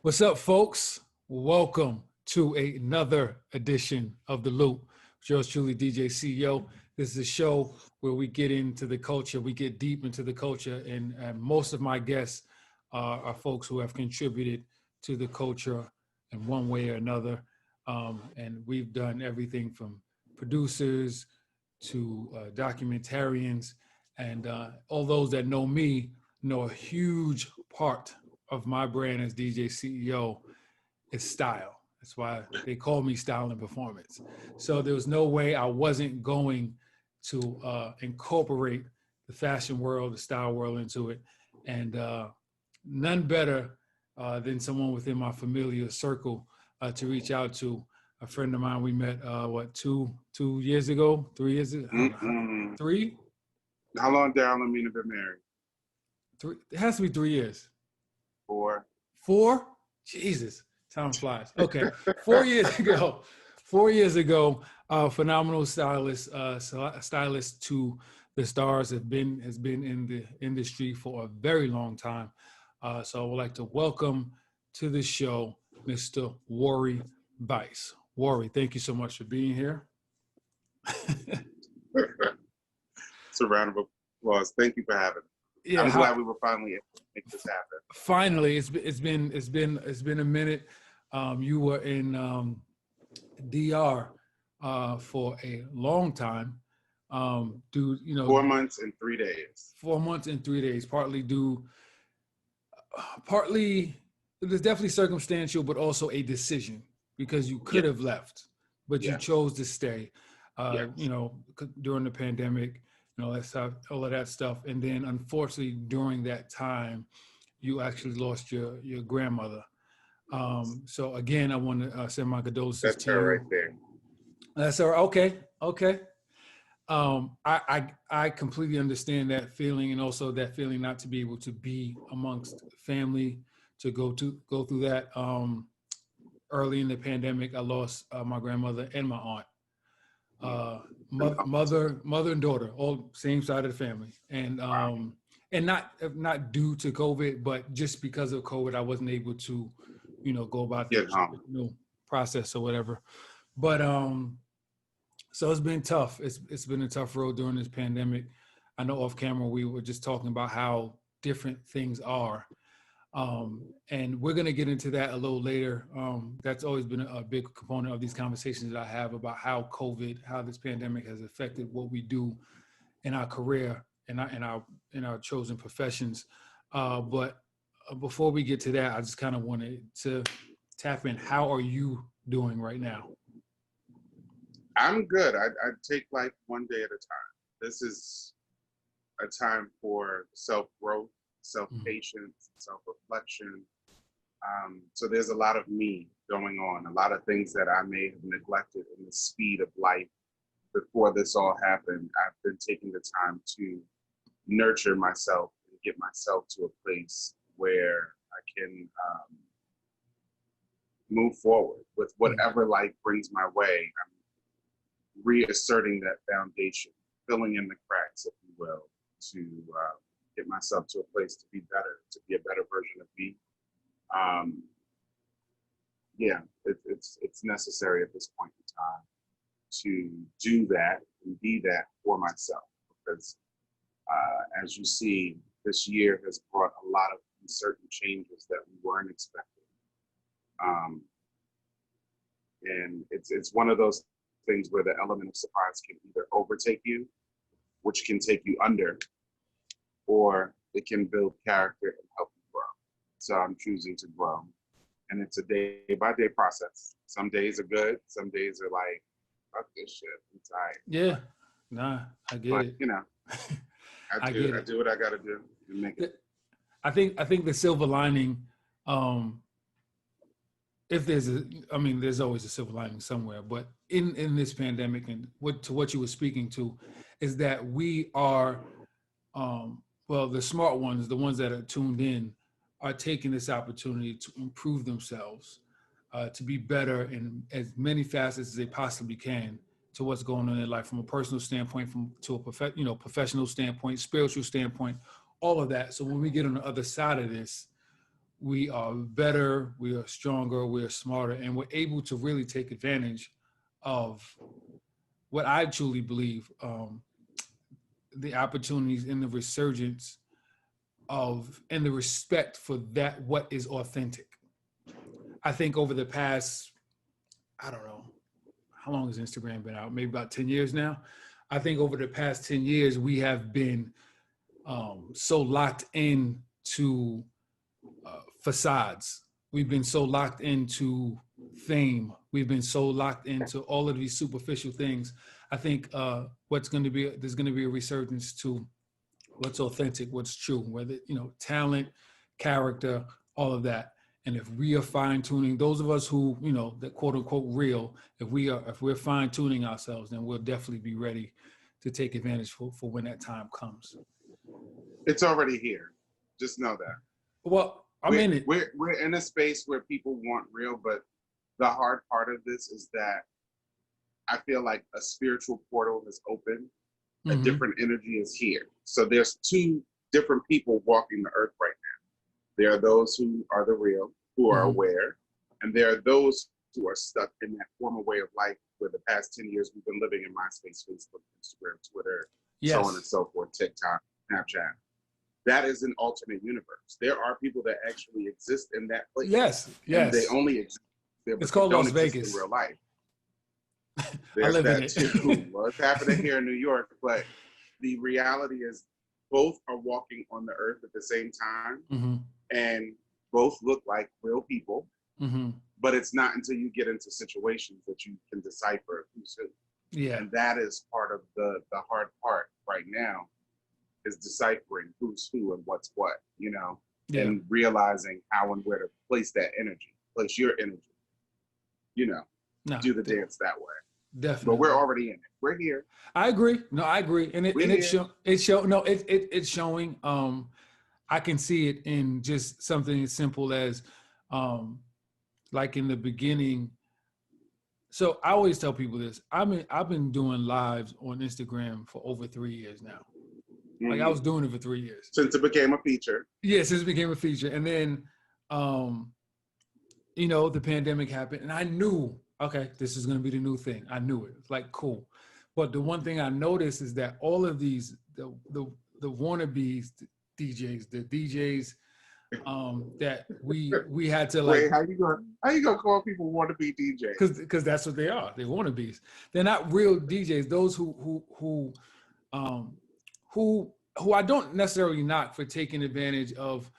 What's up, folks? Welcome to another edition of The Loop. Yours truly, DJ CEO. This is a show where we get into the culture, we get deep into the culture, and most of my guests are folks who have contributed to the culture in one way or another. And we've done everything from producers to documentarians, and all those that know me know a huge part of my brand as DJ CEO is style. That's why they call me Style and Performance. So there was no way I wasn't going to incorporate the fashion world, the style world into it. And none better than someone within my familiar circle to reach out to. A friend of mine we met, two years ago, 3 years ago? Three? How long did Harlem mean to be married? Three. It has to be 3 years. 4. 4? Jesus, time flies. Okay, 4 years ago. 4 years ago, phenomenal stylist to the stars has been in the industry for a very long time. So I would like to welcome to the show, Mr. Wouri Vice. Wouri, thank you so much for being here. It's a round of applause. Thank you for having me. Yeah, I'm glad we were finally able to make this happen. Finally, it's been a minute. You were in DR for a long time. 4 months and 3 days. 4 months and 3 days. Partly it was definitely circumstantial, but also a decision because you could have left, but you chose to stay. During the pandemic. All of that stuff. And then unfortunately during that time, you actually lost your grandmother. So again, I want to send my condolences to you. That's her right there. That's her. Okay. I completely understand that feeling, and also that feeling not to be able to be amongst family, to go through that. Early in the pandemic, I lost my grandmother and my aunt. Mother and daughter, all same side of the family, and not due to COVID, but just because of COVID, I wasn't able to, go about the process or whatever. But so it's been tough. It's been a tough road during this pandemic. I know off camera we were just talking about how different things are. And we're going to get into that a little later. That's always been a big component of these conversations that I have about how this pandemic has affected what we do in our career and in our chosen professions. But before we get to that, I just kind of wanted to tap in. How are you doing right now? I'm good. I take life one day at a time. This is a time for self-growth, self-patience, self-reflection. So there's a lot of me going on, a lot of things that I may have neglected in the speed of life before this all happened. I've been taking the time to nurture myself and get myself to a place where I can move forward with whatever life brings my way. I'm reasserting that foundation, filling in the cracks, if you will, to get myself to a place to be better, to be a better version of me. It's necessary at this point in time to do that and be that for myself, because as you see, this year has brought a lot of uncertain changes that we weren't expecting. And it's one of those things where the element of surprise can either overtake you, which can take you under, or it can build character and help you grow. So I'm choosing to grow. And it's a day-by-day process. Some days are good. Some days are like, fuck this shit, I'm tired. Yeah, nah, I get it. I do what I gotta do and make it. I think the silver lining, if there's always a silver lining somewhere, but in this pandemic and what you were speaking to, is that we are, the smart ones, the ones that are tuned in, are taking this opportunity to improve themselves, to be better in as many facets as they possibly can to what's going on in their life, from a personal standpoint, to a professional standpoint, spiritual standpoint, all of that. So when we get on the other side of this, we are better, we are stronger, we are smarter, and we're able to really take advantage of what I truly believe, the opportunities and the resurgence of and the respect for that what is authentic. I think over the past, I don't know, how long has Instagram been out? Maybe about 10 years now. I think over the past 10 years, we have been so locked in to facades. We've been so locked into fame. We've been so locked into all of these superficial things. I think there's going to be a resurgence to what's authentic, what's true, whether, talent, character, all of that. And if we are fine tuning, those of us who, that quote unquote real, if we're fine tuning ourselves, then we'll definitely be ready to take advantage for when that time comes. It's already here. Just know that. Well, I'm in it. We're in a space where people want real, but the hard part of this is that I feel like a spiritual portal is open. A different energy is here. So there's two different people walking the earth right now. There are those who are the real, who are aware, and there are those who are stuck in that former way of life where the past 10 years we've been living in MySpace, Facebook, Instagram, Twitter, so on and so forth, TikTok, Snapchat. That is an alternate universe. There are people that actually exist in that place. Yes. And they only exist there, it's called Las Vegas. In real life. I live in it. Too. Well, it's happening here in New York, but the reality is both are walking on the earth at the same time, and both look like real people. But it's not until you get into situations that you can decipher who's who. Yeah, and that is part of the hard part right now, is deciphering who's who and what's what, and realizing how and where to place that energy, place your energy, do the dance that way. Definitely. But we're already in it. We're here. I agree. No, I agree. And it's showing. I can see it in just something as simple as, like in the beginning. So I always tell people this. I've been doing lives on Instagram for over 3 years now. Like I was doing it for 3 years. Since it became a feature. Yeah, since it became a feature. And then, the pandemic happened and I knew, okay, this is going to be the new thing. I knew it. It's like, cool. But the one thing I noticed is that all of these, the wannabes DJs, the DJs that we had to like. Wait, how you gonna call people wannabe DJs? Because that's what they are. They're wannabes. They're not real DJs. Those who I don't necessarily knock for taking advantage of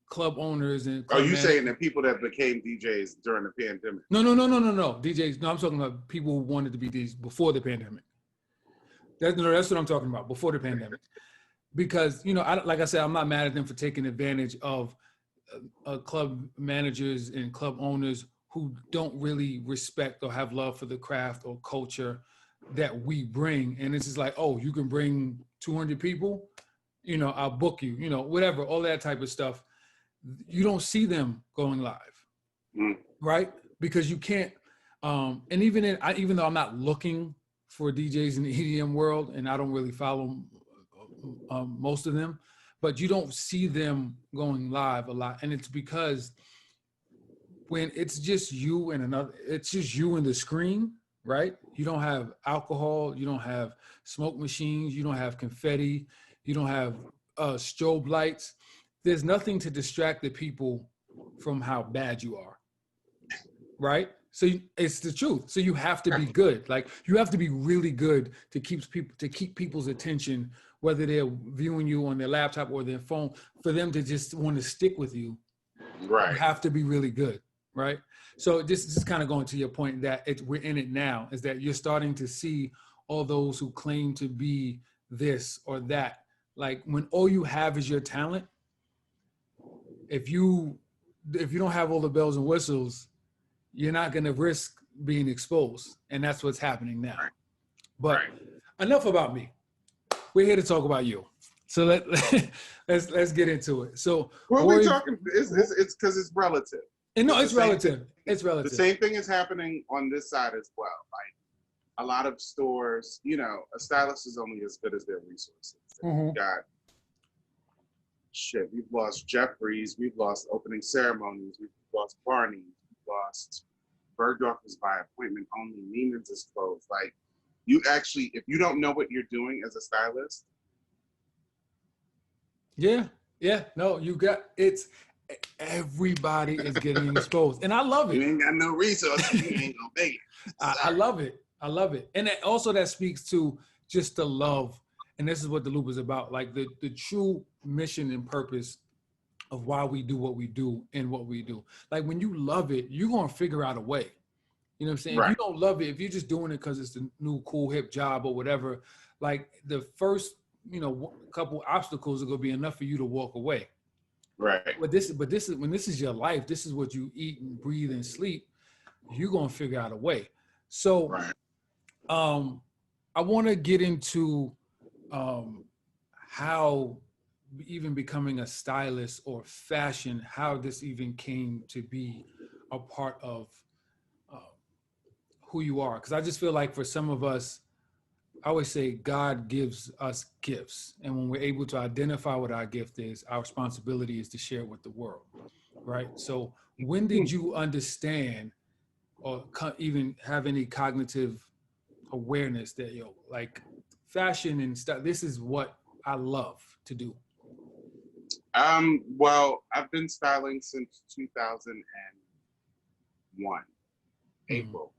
club owners and club managers. Saying that people that became DJs during the pandemic? No. DJs. No, I'm talking about people who wanted to be DJs before the pandemic. That's what I'm talking about, before the pandemic. Because, like I said, I'm not mad at them for taking advantage of club managers and club owners who don't really respect or have love for the craft or culture that we bring. And it's just like, oh, you can bring 200 people, I'll book you, whatever, all that type of stuff. You don't see them going live, right? Because you can't, and even though I'm not looking for DJs in the EDM world, and I don't really follow most of them, but you don't see them going live a lot. And it's because when it's just you and the screen, right? You don't have alcohol, you don't have smoke machines, you don't have confetti, you don't have strobe lights. There's nothing to distract the people from how bad you are, right? So it's the truth. So you have to be good. Like you have to be really good to keep people's attention, whether they're viewing you on their laptop or their phone, for them to just want to stick with you. Right. You have to be really good, right? So this is kind of going to your point that we're in it now, is that you're starting to see all those who claim to be this or that. Like when all you have is your talent, if you don't have all the bells and whistles, you're not going to risk being exposed. And that's what's happening now. Right. But enough about me. We're here to talk about you. So let's get into it. So what we're talking, it's because it's relative. And no, it's relative. It's relative. The same thing is happening on this side as well. Like a lot of stores, a stylist is only as good as their resources. You got shit, we've lost Jeffries, we've lost opening ceremonies, we've lost Barney, we've lost Bergdorf is by appointment only, Neiman's is closed. Like, you actually, if you don't know what you're doing as a stylist. Yeah, no, you got, it's, everybody is getting exposed. And I love it. You ain't got no resources, you ain't gonna make it. I love it. I love it. And also that speaks to just the love. And this is what the loop is about. Like the true mission and purpose of why we do what we do and what we do. Like when you love it, you're going to figure out a way. You know what I'm saying? Right. If you don't love it, if you're just doing it because it's the new cool hip job or whatever, like the first, couple obstacles are going to be enough for you to walk away. Right. But this is when this is your life, this is what you eat and breathe and sleep, you're going to figure out a way. So, right. I want to get into how even becoming a stylist or fashion, how this even came to be a part of who you are. Because I just feel like for some of us, I always say God gives us gifts. And when we're able to identify what our gift is, our responsibility is to share it with the world, right? So when did you understand or even have any cognitive awareness that, like fashion and stuff, this is what I love to do? Well, I've been styling since 2001, April.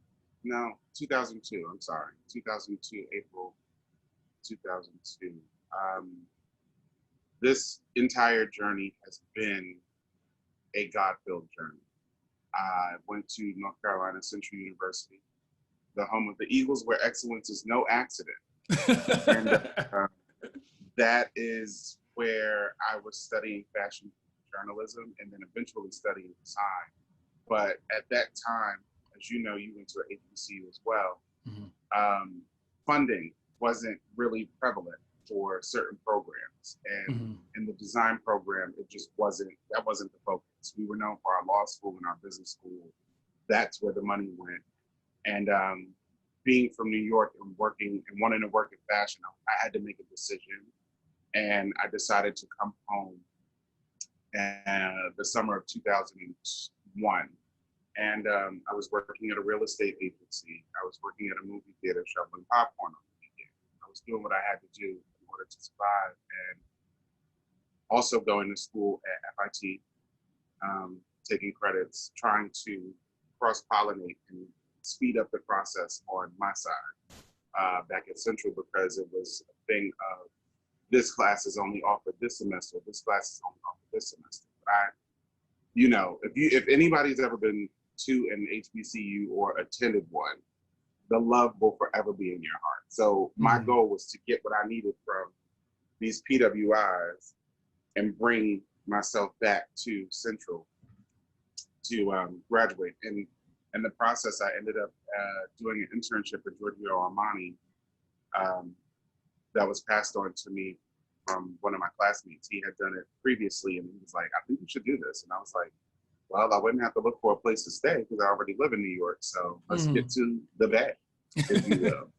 No, 2002, I'm sorry. 2002, April 2002. This entire journey has been a God-filled journey. I went to North Carolina Central University, the home of the Eagles, where excellence is no accident. And that is where I was studying fashion journalism and then eventually studying design. But at that time, as you know, you went to an HBCU as well, funding wasn't really prevalent for certain programs. And in the design program, that wasn't the focus. We were known for our law school and our business school. That's where the money went. And being from New York and working and wanting to work in fashion, I had to make a decision. And I decided to come home the summer of 2001. And I was working at a real estate agency. I was working at a movie theater shoveling popcorn on the weekend. I was doing what I had to do in order to survive, and also going to school at FIT, taking credits, trying to cross-pollinate and speed up the process on my side back at Central, because it was a thing of this class is only offered this semester, this class is only offered this semester. But if anybody's ever been to an HBCU or attended one, the love will forever be in your heart. So my goal was to get what I needed from these PWIs and bring myself back to Central to graduate. And in the process, I ended up doing an internship at Giorgio Armani that was passed on to me from one of my classmates. He had done it previously, and he was like, I think you should do this. And I was like, well, I wouldn't have to look for a place to stay because I already live in New York. So let's get to the bag, if you will.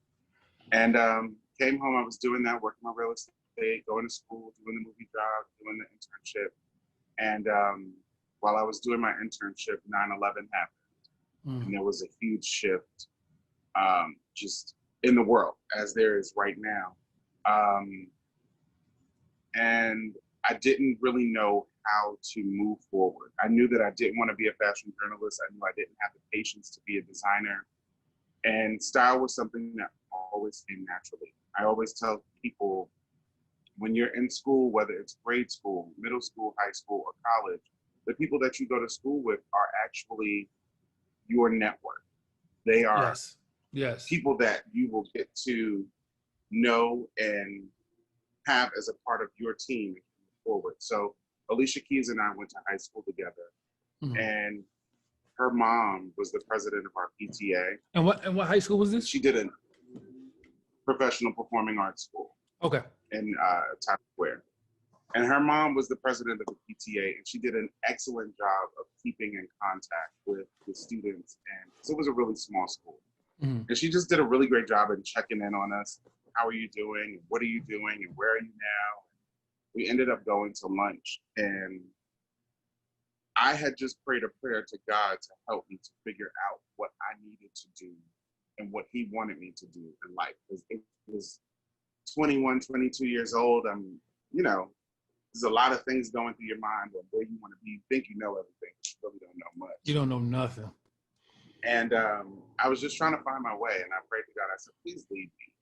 And came home, I was doing that, working on real estate, going to school, doing the movie job, doing the internship. And while I was doing my internship, 9/11 happened. And there was a huge shift just in the world, as there is right now. And I didn't really know how to move forward. I knew that I didn't want to be a fashion journalist. I knew I didn't have the patience to be a designer. And style was something that always came naturally. I always tell people, when you're in school, whether it's grade school, middle school, high school, or college, the people that you go to school with are actually your network. They are people that you will get to know and have as a part of your team forward. So Alicia Keys and I went to high school together, and her mom was the president of our PTA. And what high school was this? She did a professional performing arts school. Okay. In Times Square. And her mom was the president of the PTA, and she did an excellent job of keeping in contact with the students. And so it was a really small school. And she just did a really great job in checking in on us. How are you doing? What are you doing? And where are you now? we ended up going to lunch, and I had just prayed a prayer to God to help me to figure out what I needed to do and what he wanted me to do in life. Because it was 21, 22 years old. I'm, you know, there's a lot of things going through your mind of where you want to be. You think you know everything, but you really don't know much. You don't know nothing. And I was just trying to find my way, and I prayed to God. I said, please lead me.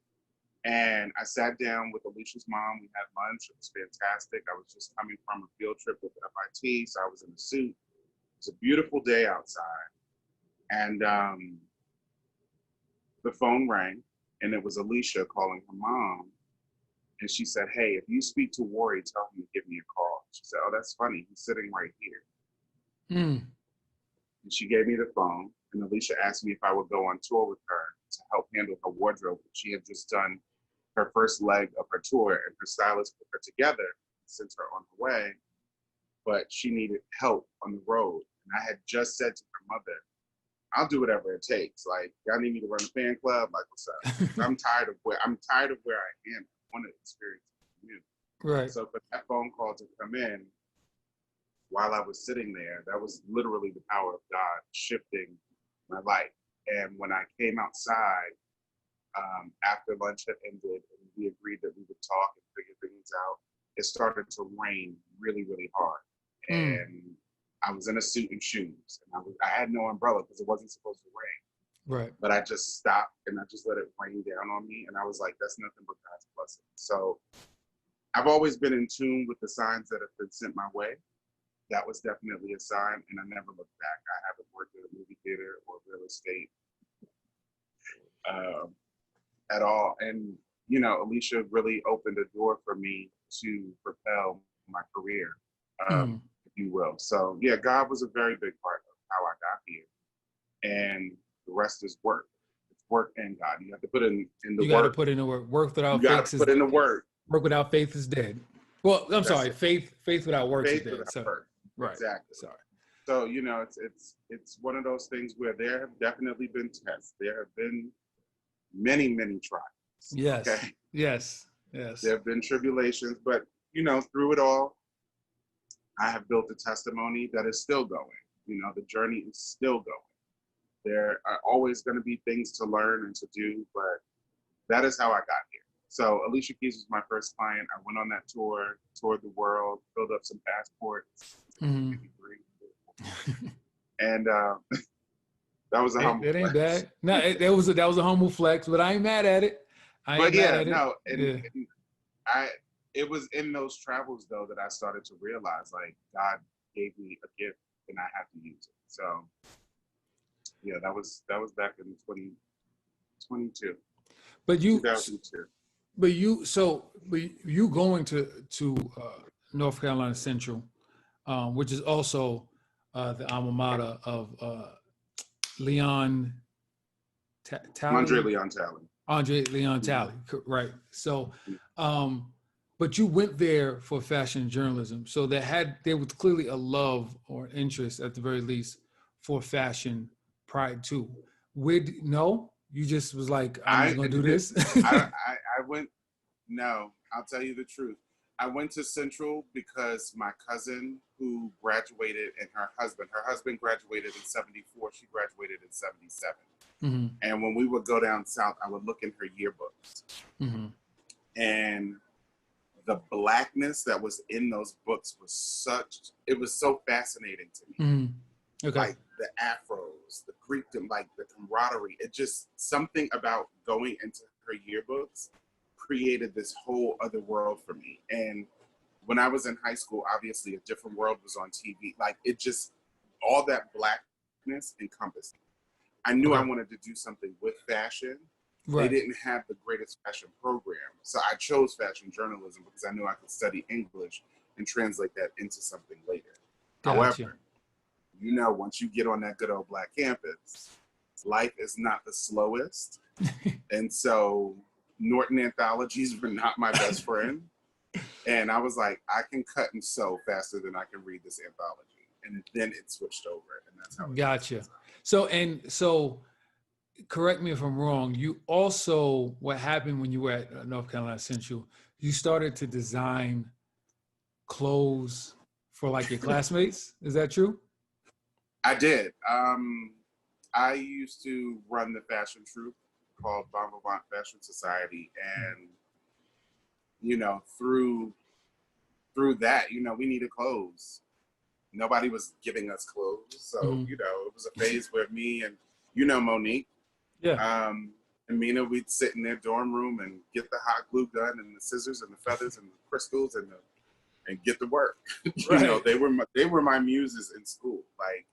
And I sat down with Alicia's mom. We had lunch. It was fantastic. I was just coming from a field trip with FIT, so I was in a suit. It's a beautiful day outside. And the phone rang, and it was Alicia calling her mom. And she said, hey, if you speak to Wouri, tell him to give me a call. She said, oh, that's funny. He's sitting right here. Mm. And she gave me the phone. And Alicia asked me if I would go on tour with her to help handle her wardrobe. She had just done her first leg of her tour, and her stylist put her together and sent her on her way. But she needed help on the road. And I had just said to her mother, I'll do whatever it takes. Like, y'all need me to run a fan club? Like, what's up? I'm tired of where I am. I want to experience something new. Right. So for that phone call to come in while I was sitting there, that was literally the power of God shifting my life. And when I came outside, after lunch had ended and we agreed that we would talk and figure things out, it started to rain really, really hard. And I was in a suit and shoes, and I had no umbrella because it wasn't supposed to rain. Right. But I just stopped and I just let it rain down on me. And I was like, that's nothing but God's blessing. So I've always been in tune with the signs that have been sent my way. That was definitely a sign, and I never looked back. I haven't worked at a movie theater or real estate at all. And, you know, Alicia really opened a door for me to propel my career, if you will. So, yeah, God was a very big part of how I got here. And the rest is work. It's work and God. You have to put in the work. You got to put in the work. Work without faith. You got to put in the work. Work without faith is dead. Well, I'm sorry. Faith without work is dead. Without work. Right. Exactly. Sorry. So, you know, it's one of those things where there have definitely been tests. There have been many, many trials. Yes. Okay? Yes. Yes. There have been tribulations, but, you know, through it all, I have built a testimony that is still going. You know, the journey is still going. There are always going to be things to learn and to do, but that is how I got here. So Alicia Keys was my first client. I went on that tour, toured the world, filled up some passports. And that was a humble flex. That ain't flex. bad. No, that was a humble flex, but I ain't mad at it. It was in those travels though that I started to realize like God gave me a gift and I have to use it. So yeah, that was back in 2022. But you 2002. But you going to North Carolina Central, which is also the alma mater of Leon Talley. Andre Leon Talley. Andre Leon Talley, right. So, but you went there for fashion journalism. So there was clearly a love or interest at the very least for fashion prior to. You just was like, I'm just going to do this? I went, no, I'll tell you the truth. I went to Central because my cousin who graduated and her husband graduated in 74, she graduated in 77. Mm-hmm. And when we would go down south, I would look in her yearbooks. Mm-hmm. And the blackness that was in those books was so fascinating to me. Mm-hmm. Okay. Like the afros, the Greekdom, like the camaraderie. It just, something about going into her yearbooks created this whole other world for me. And when I was in high school, obviously a different world was on TV. Like it just, all that blackness encompassed me. I knew I wanted to do something with fashion. Right. They didn't have the greatest fashion program. So I chose fashion journalism because I knew I could study English and translate that into something later. Gotcha. However, you know, once you get on that good old black campus, life is not the slowest. And so Norton anthologies were not my best friend. And I was like, I can cut and sew faster than I can read this anthology. And then it switched over. And that's how it Gotcha. So correct me if I'm wrong, you also, what happened when you were at North Carolina Central, you started to design clothes for like your classmates. Is that true? I did. I used to run the fashion troupe called Bon Vivant Fashion Society, and through that, we needed clothes. Nobody was giving us clothes, so it was a phase where me and Monique, Yeah. and Mina, we'd sit in their dorm room and get the hot glue gun and the scissors and the feathers and the crystals and get to work. Right. They were my muses in school. Like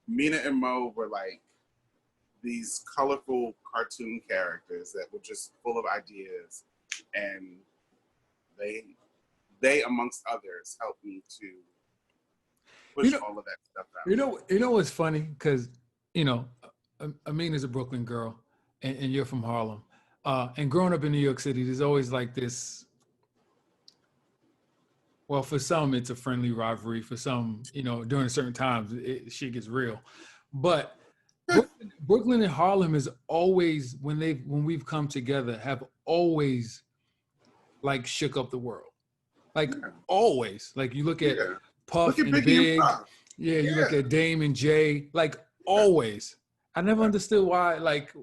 Mina and Mo were like these colorful cartoon characters that were just full of ideas, and they amongst others helped me to push all of that stuff out. You know what's funny? Because Amin is a Brooklyn girl, and you're from Harlem. And growing up in New York City, there's always like this. Well, for some, it's a friendly rivalry. For some, during certain times, shit gets real. But Brooklyn and Harlem is always when we've come together have always like shook up the world. Like always. Like you look at Puff and Big. Yeah, you look at Dame and Jay. Like always. I never understood why. Like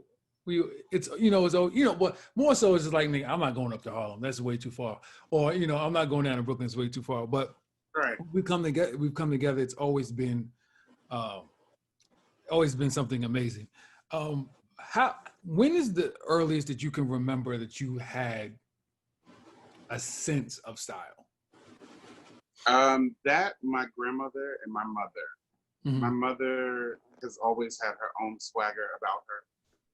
but more so it's just like, nigga, I'm not going up to Harlem. That's way too far. Or I'm not going down to Brooklyn. It's way too far. But we've come together. It's always been something amazing. When is the earliest that you can remember that you had a sense of style? That my grandmother and my mother. Mm-hmm. My mother has always had her own swagger about her.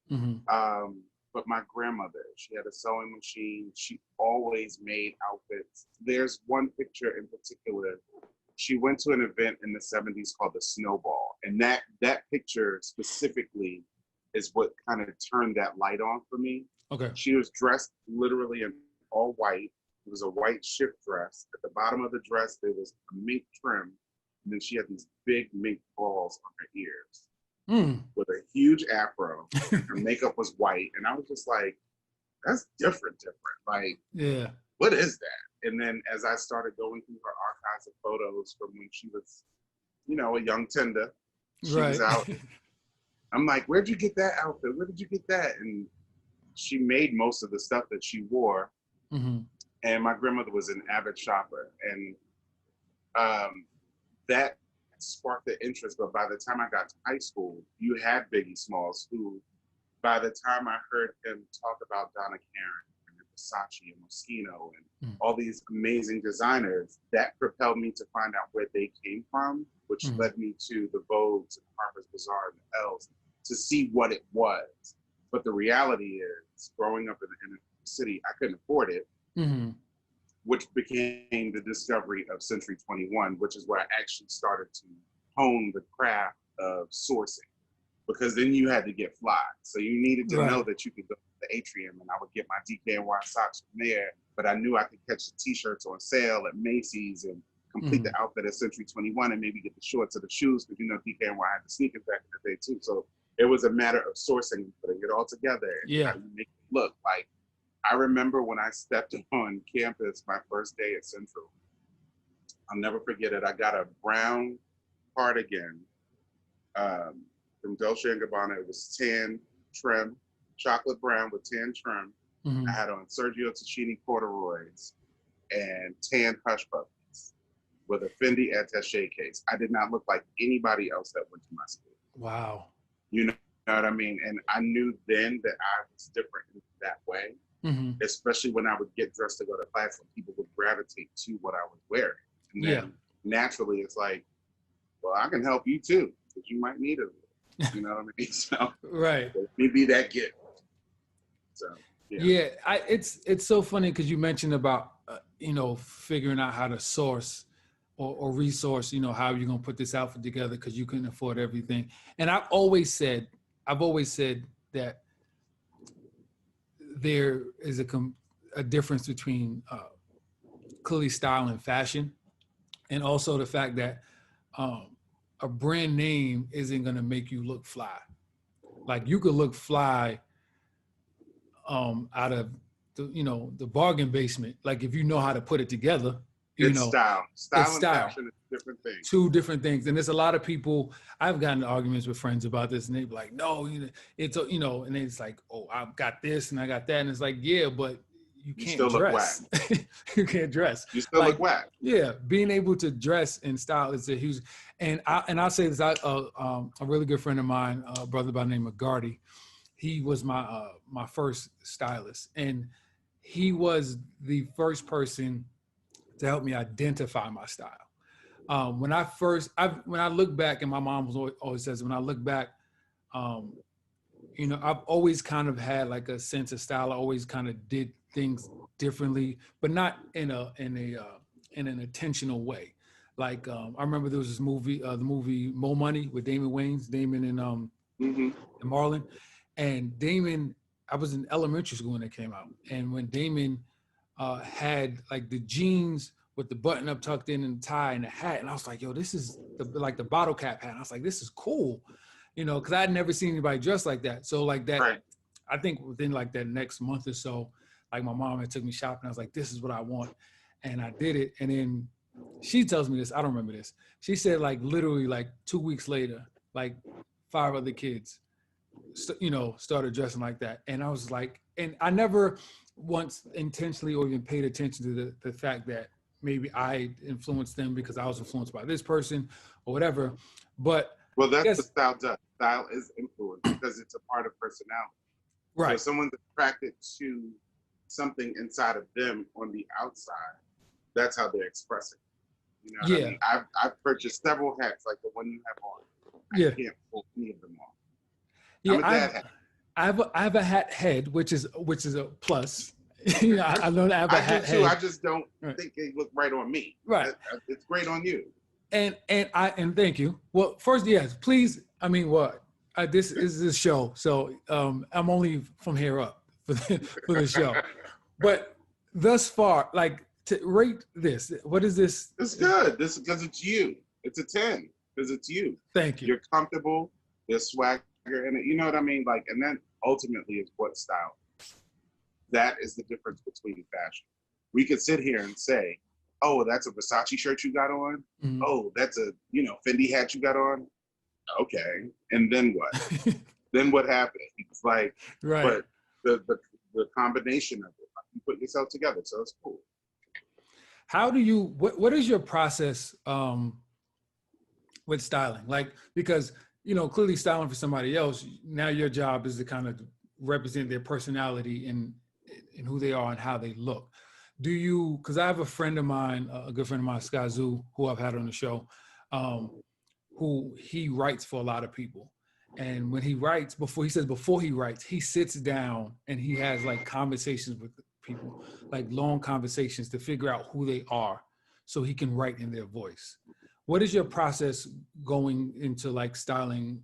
Mm-hmm. But my grandmother, she had a sewing machine. She always made outfits. There's one picture in particular. She went to an event in the 70s called the Snowball. And that picture specifically is what kind of turned that light on for me. Okay. She was dressed literally in all white. It was a white shift dress. At the bottom of the dress, there was a mink trim. And then she had these big mink balls on her ears with a huge afro. Her makeup was white. And I was just like, that's different. Like, yeah, what is that? And then as I started going through her archives of photos from when she was, a young tender, she was out. I'm like, where'd you get that outfit? Where did you get that? And she made most of the stuff that she wore. Mm-hmm. And my grandmother was an avid shopper. And that sparked the interest. But by the time I got to high school, you had Biggie Smalls, who by the time I heard him talk about Donna Karan and Versace and Moschino and all these amazing designers, that propelled me to find out where they came from, which led me to the Vogues and Harper's Bazaar and the L's to see what it was. But the reality is, growing up in the city, I couldn't afford it, which became the discovery of Century 21, which is where I actually started to hone the craft of sourcing. Because then you had to get fly. So you needed to know that you could go to the Atrium and I would get my DKNY socks from there, but I knew I could catch the t-shirts on sale at Macy's and complete the outfit at Century 21 and maybe get the shorts or the shoes, because DKNY had the sneakers back in the day too. So it was a matter of sourcing and putting it all together and how you make it look. Like, I remember when I stepped on campus my first day at Central, I'll never forget it. I got a brown cardigan from Dolce & Gabbana. It was tan trim, chocolate brown with tan trim. I had on Sergio Tacchini corduroys and tan hush puppies with a Fendi attaché case. I did not look like anybody else that went to my school. Wow. You know what I mean? And I knew then that I was different in that way, especially when I would get dressed to go to class and people would gravitate to what I was wearing. And then naturally it's like, well, I can help you too, because you might need it. You know what I mean? So maybe that gift. So it's so funny because you mentioned about figuring out how to source or resource, how you're gonna put this outfit together because you couldn't afford everything. And I've always said that there is a difference between clearly style and fashion, and also the fact that a brand name isn't gonna make you look fly. Like you could look fly out of the bargain basement. Like if you know how to put it together, You It's know, style. it's Style and style. fashion is different things. Two different things. And there's a lot of people, I've gotten arguments with friends about this, and they be like, no, it's, and it's like, oh, I've got this and I got that. And it's like, yeah, but you You can't still look whack. dress. You can't dress. You still look whack. Yeah, being able to dress in style is a huge, and I'll say this, a really good friend of mine, a brother by the name of Gardy, he was my first stylist, and he was the first person to help me identify my style. When I look back, and my mom always says, when I look back, I've always kind of had like a sense of style. I always kind of did things differently, but not in an intentional way. Like I remember there was this movie, the movie Mo Money with Damon and Mm-hmm. and Marlon, and Damon. I was in elementary school when it came out, and when Damon had like the jeans with the button up tucked in and the tie and the hat, and I was like, yo, this is like the bottle cap hat. And I was like, this is cool, because I had never seen anybody dressed like that. So like that, Right. I think within like that next month or so, like my mom had took me shopping. I was like, this is what I want, and I did it. And then she tells me this. I don't remember this. She said like literally like 2 weeks later, like 5 other kids, started dressing like that. And I was like, and I never once intentionally or even paid attention to the fact that maybe I influenced them because I was influenced by this person or whatever. But well, that's what style does. Style is influence because it's a part of personality. Right. So if someone's attracted to something inside of them on the outside, that's how they're expressing. You know what I mean? I've purchased several hats like the one you have on. I can't pull any of them off. I'm a dad hat. I have a hat head, which is a plus. I know that I have a hat head. I just don't think they look right on me. Right. It's great on you. And thank you. Well, first, yes, please. I mean, what? This is this show, so I'm only from here up for the show. But thus far, like to rate this, what is this? It's good. This is because it's you. It's a 10 because it's you. Thank you. You're comfortable. There's swagger in it. You know what I mean? Like, and then ultimately is what style is. That is the difference between fashion. We could sit here and say, oh, that's a Versace shirt you got on. Mm-hmm. Oh, that's a Fendi hat you got on. Okay, and then what? Then what happened? It's like, right. But the combination of it, you put yourself together, so it's cool. How do you? What is your process with styling? Like, because clearly styling for somebody else, now your job is to kind of represent their personality and who they are and how they look. Do you, because I have a friend of mine, a good friend of mine, Sky Zoo, who I've had on the show, who he writes for a lot of people. And when he writes, before he writes, he sits down and he has like conversations with people, like long conversations to figure out who they are so he can write in their voice. What is your process going into like styling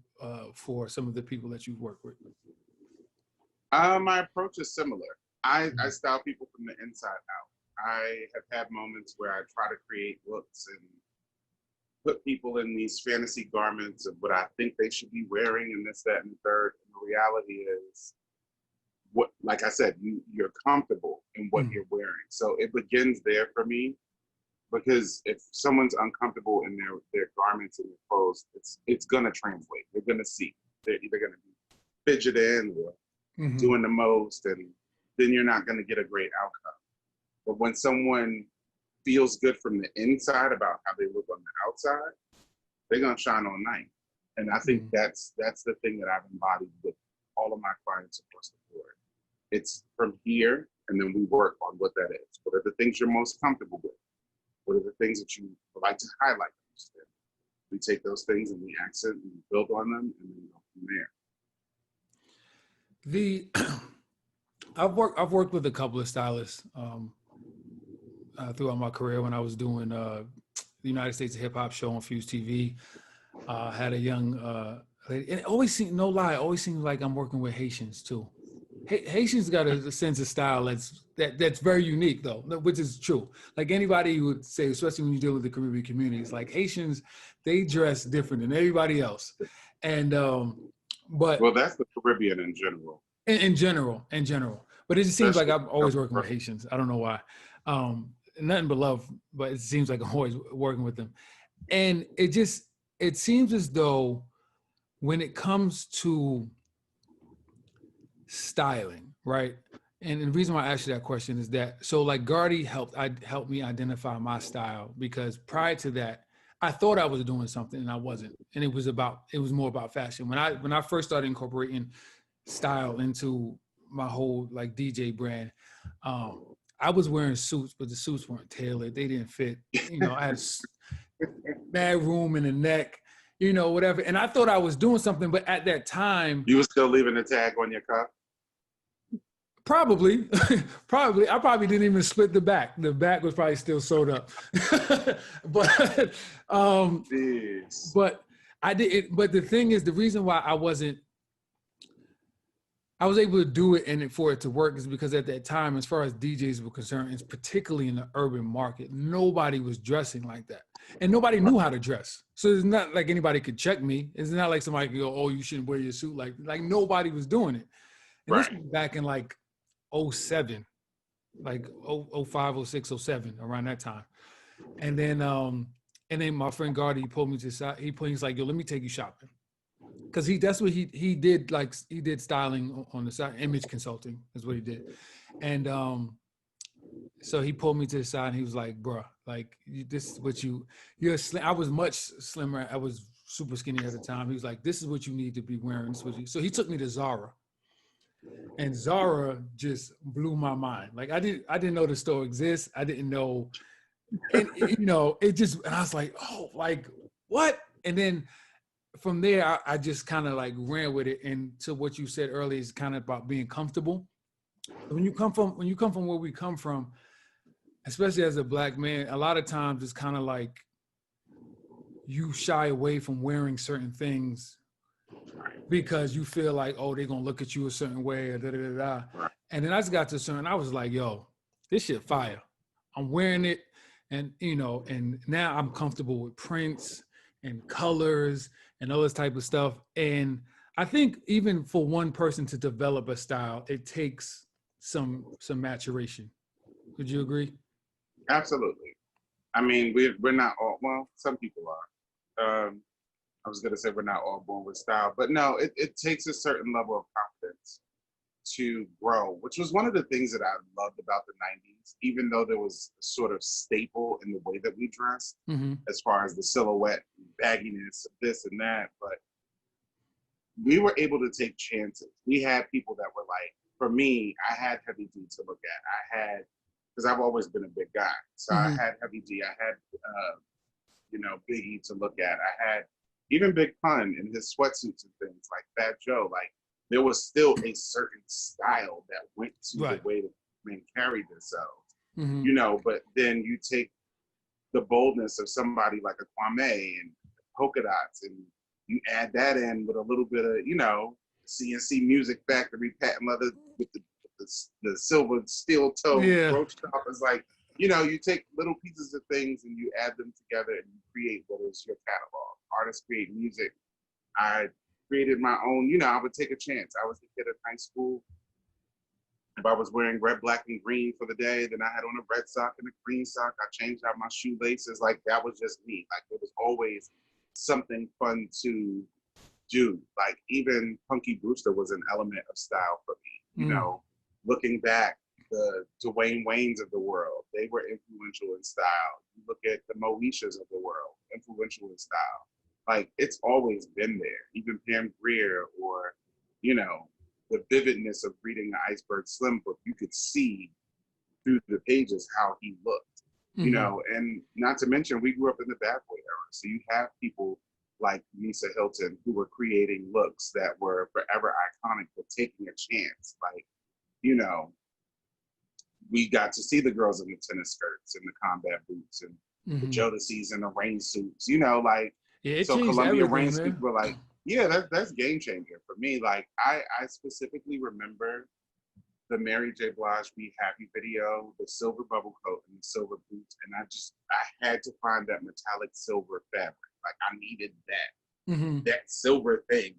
for some of the people that you've worked with? My approach is similar. I style people from the inside out. I have had moments where I try to create looks and put people in these fantasy garments of what I think they should be wearing and this, that, and the third. And the reality is, what, like I said, you're comfortable in what you're wearing. So it begins there for me, because if someone's uncomfortable in their garments and their clothes, it's gonna translate. They're gonna see. They're either gonna be fidgeting or doing the most, and then you're not gonna get a great outcome. But when someone feels good from the inside about how they look on the outside, they're gonna shine all night. And I think that's the thing that I've embodied with all of my clients across the board. It's from here, and then we work on what that is. What are the things you're most comfortable with? What are the things that you would like to highlight? We take those things and we accent and we build on them, and then go from there. I've worked with a couple of stylists throughout my career. When I was doing the United States Hip Hop show on Fuse TV, had a young lady, and it always seemed, no lie, it always seems like I'm working with Haitians too. Haitians got a sense of style that's very unique though, which is true. Like anybody would say, especially when you deal with the Caribbean communities, like Haitians, they dress different than everybody else. And but well, that's the Caribbean in general. In general. But it just seems like I'm always working with Haitians. I don't know why. nothing but love, but it seems like I'm always working with them. And it seems as though when it comes to styling, right? And the reason why I asked you that question is that so like Gardy helped me identify my style, because prior to that, I thought I was doing something and I wasn't. And it was more about fashion. When I first started incorporating style into my whole like DJ brand, um, I was wearing suits, but the suits weren't tailored. They didn't fit. I had bad room in the neck, whatever. And I thought I was doing something, but at that time, You were still leaving the tag on your cup? probably, probably. I probably didn't even split the back. The back was probably still sewed up. but Jeez. but I did it. But the thing is, the reason why I was able to do it and for it to work is because at that time, as far as DJs were concerned, and particularly in the urban market, nobody was dressing like that. And nobody knew how to dress. So it's not like anybody could check me. It's not like somebody could go, oh, you shouldn't wear your suit. Like nobody was doing it. And this was back in like 07, like 05, 06, 07, around that time. And then my friend Gardy, he pulled me to the side. He's like, yo, let me take you shopping. Cause that's what he did. Like he did styling on the side, image consulting is what he did. And so he pulled me to the side and he was like, bruh, like this is what you're slim. I was much slimmer. I was super skinny at the time. He was like, this is what you need to be wearing. So he took me to Zara. And Zara just blew my mind. Like I didn't know the store exists. I didn't know, and and I was like, oh, like what? And then from there, I just kind of like ran with it. And to what you said earlier is kind of about being comfortable. When you come from where we come from, especially as a Black man, a lot of times it's kind of like you shy away from wearing certain things because you feel like, oh, they're gonna look at you a certain way, or da da da da. Right. And then I just got to a certain, I was like, yo, this shit fire. I'm wearing it, and and now I'm comfortable with prints and colors and all this type of stuff. And I think even for one person to develop a style, it takes some maturation. Would you agree? Absolutely. I mean, we're not all, well, some people are. I was going to say we're not all born with style, but no, it takes a certain level of confidence to grow, which was one of the things that I loved about the 90s, even though there was a sort of staple in the way that we dressed, as far as the silhouette, bagginess, this and that. But we were able to take chances. We had people that were like, for me, I had Heavy D to look at. Because I've always been a big guy. So I had Heavy D. I had, Big E to look at. I had even Big Pun in his sweatsuits and things, like Fat Joe. Like, there was still a certain style that went to the way that men carried themselves, but then you take the boldness of somebody like a Kwame and polka dots, and you add that in with a little bit of, CNC Music Factory patent leather with the silver steel toe roach top. Is like, you take little pieces of things and you add them together and you create what is your catalog. Artists create music. I created my own, I would take a chance. I was the kid at high school. If I was wearing red, black, and green for the day, then I had on a red sock and a green sock. I changed out my shoelaces. Like, that was just me. Like, it was always something fun to do. Like, even Punky Brewster was an element of style for me. Looking back, the Dwayne Waynes of the world, they were influential in style. You look at the Moeshas of the world, influential in style. Like, it's always been there. Even Pam Grier, or, the vividness of reading the Iceberg Slim book, you could see through the pages how he looked, and not to mention, we grew up in the bad boy era. So you have people like Nisa Hilton who were creating looks that were forever iconic, but taking a chance. Like, we got to see the girls in the tennis skirts and the combat boots, and the Jodeci's in the rain suits, so Columbia rain suits were like, that's game changer for me. Like, I specifically remember the Mary J. Blige Be Happy video, the silver bubble coat and the silver boots. And I had to find that metallic silver fabric. Like, I needed that silver thing,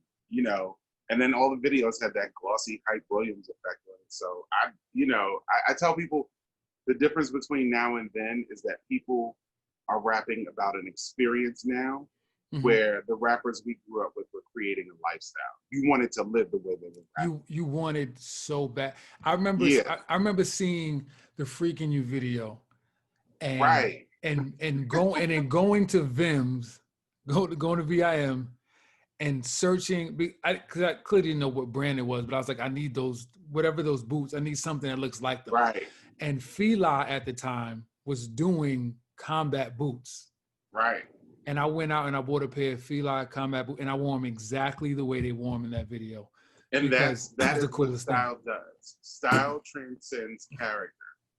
and then all the videos had that glossy Hype Williams effect on it. So I tell people, The difference between now and then is that people are rapping about an experience now, where the rappers we grew up with were creating a lifestyle. You wanted to live the way they were rapping. You wanted so bad. I remember Yeah. I remember seeing the Freaking You video and Right. and going to Vim's, going to VIM and searching because I clearly didn't know what brand it was, but I was like, I need those, whatever those boots, I need something that looks like them. Right. And Fila at the time was doing combat boots. Right. And I went out and I bought a pair of Fila combat boots, and I wore them exactly the way they wore them in that video. And that is the what coolest style does. Style transcends character,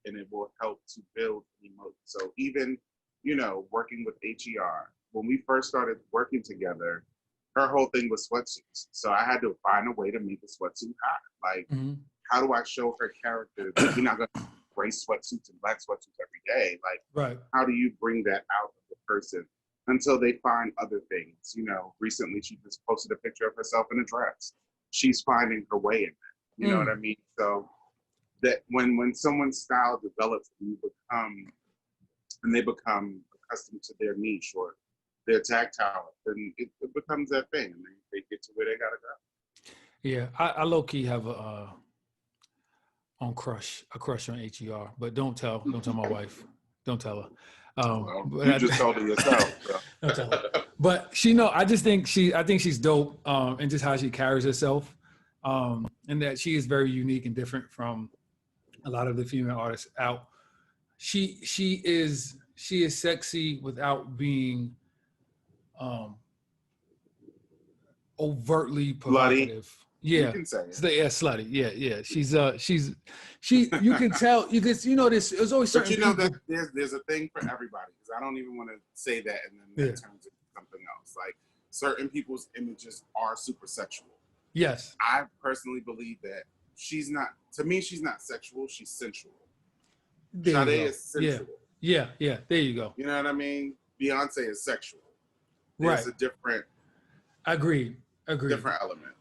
and it will help to build emotion. So even, working with HER, when we first started working together, her whole thing was sweatsuits. So I had to find a way to make the sweatsuit hot. Like, how do I show her character that you're not going to gray sweatsuits and black sweatsuits every day? Like, Right. How do you bring that out of the person until they find other things? Recently she just posted a picture of herself in a dress. She's finding her way in that. You know what I mean? So that when someone's style develops and they become accustomed to their niche or their tactile, then it becomes that thing, and they get to where they gotta go. Yeah, I low key have a crush on HER, but don't tell my wife. Don't tell her. You just told her yourself. So. Don't tell her. But I think she's dope, and just how she carries herself, and that she is very unique and different from a lot of the female artists out. She is sexy without being overtly provocative. Slutty. Yeah, you can say it. Yeah, slutty. Yeah. She. You can tell. You can. There's always certain. But people. that there's a thing for everybody. Because I don't even want to say that, and then that turns into something else. Like certain people's images are super sexual. Yes. I personally believe that she's not. To me, she's not sexual. She's sensual. Sade is sensual. Yeah. There you go. You know what I mean? Beyonce is sexual. There's a different. Agreed. Different element.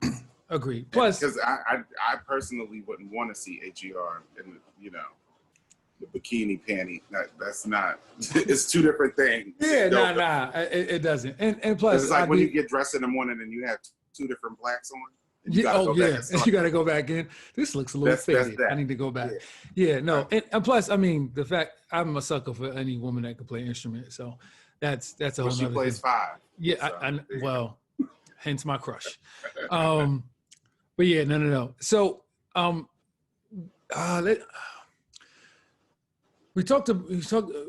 Agreed. Plus, because I personally wouldn't want to see HER in the bikini panty. That's not. It's two different things. Yeah, nah. It doesn't. And plus, it's like when you get dressed in the morning and you have two different blacks on. You gotta go back in. This looks a little faded. I need to go back. Yeah, no. And plus, I mean, the fact I'm a sucker for any woman that can play an instrument. So that's a whole. She plays thing. 5. Yeah, so, well, hence my crush. But yeah, no. So,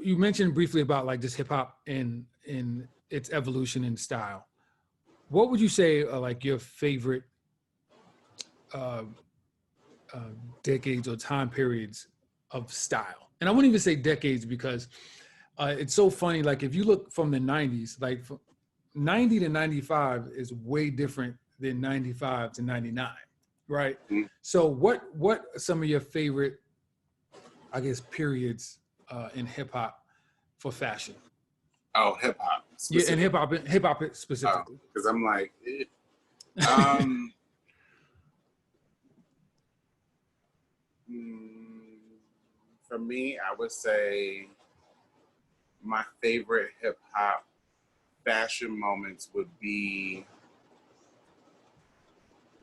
you mentioned briefly about like just hip hop in its evolution in style. What would you say are like your favorite decades or time periods of style? And I wouldn't even say decades because it's so funny. Like if you look from the 90s, like from 90 to 95 is way different than 95 to 99, right? Mm-hmm. So what are some of your favorite, I guess, periods in hip hop for fashion? Oh, hip hop. Yeah, and hip hop specifically. Because I'm like, for me, I would say my favorite hip hop fashion moments would be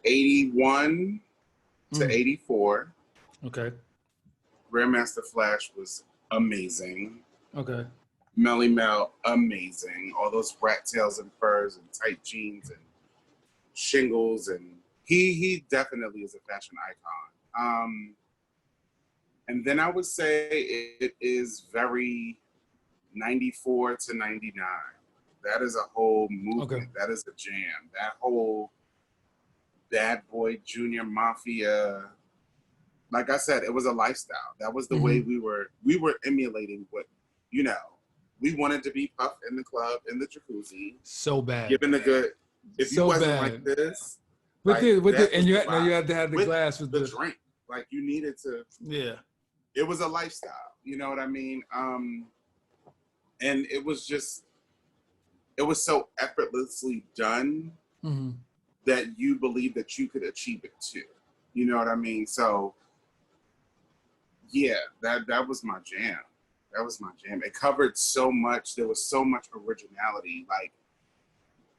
81 to 84. Okay. Grandmaster Flash was amazing. Okay. Melly Mel, amazing. All those rat tails and furs and tight jeans and shingles, and he definitely is a fashion icon. And then I would say it is very 94 to 99. That is a whole movement. Okay. That is a jam. That whole Bad Boy Junior Mafia. Like I said, it was a lifestyle. That was the way we were emulating what, we wanted to be Puff in the club, in the jacuzzi. So bad. Giving the good. If so you wasn't bad. Like this. And you had to have the glass with the drink. Like you needed to. Yeah. It was a lifestyle. You know what I mean? And it was so effortlessly done that you believe that you could achieve it too. You know what I mean? So Yeah, that was my jam. That was my jam. It covered so much. There was so much originality. Like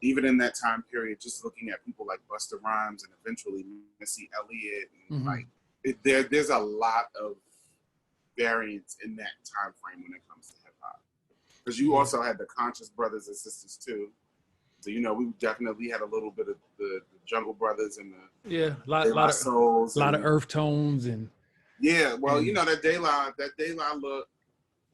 even in that time period, just looking at people like Busta Rhymes and eventually Missy Elliott, and Mm-hmm. like there's a lot of variance in that time frame when it comes to hip hop. Because you Yeah. also had the Conscious Brothers and Sisters too. So we definitely had a little bit of the Jungle Brothers and the Yeah. De La Souls Lot of and earth tones yeah. Well, and that De La look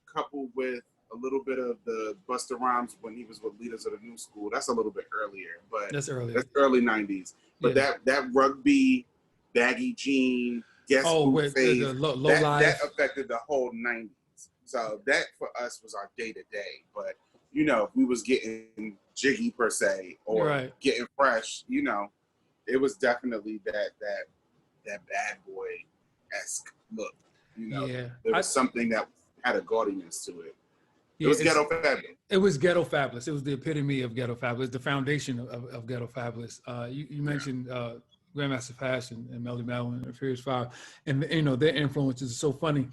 coupled with a little bit of the Busta Rhymes when he was with Leaders of the New School. That's a little bit earlier, but that's earlier. that's early '90s. But Yeah. that rugby, baggy jean, guest Oh, boot with the phase low that life. affected the whole '90s. So that for us was our day to day. But if we was getting jiggy per se or Right. getting fresh, it was definitely that bad boy esque look. Yeah. There was something that had a gaudiness to it. It Yeah. was ghetto fabulous. It was Ghetto Fabulous. It was the epitome of Ghetto Fabulous, the foundation of Ghetto Fabulous. You mentioned Grandmaster Flash and Melly Mel and Furious Five, and their influences are so funny.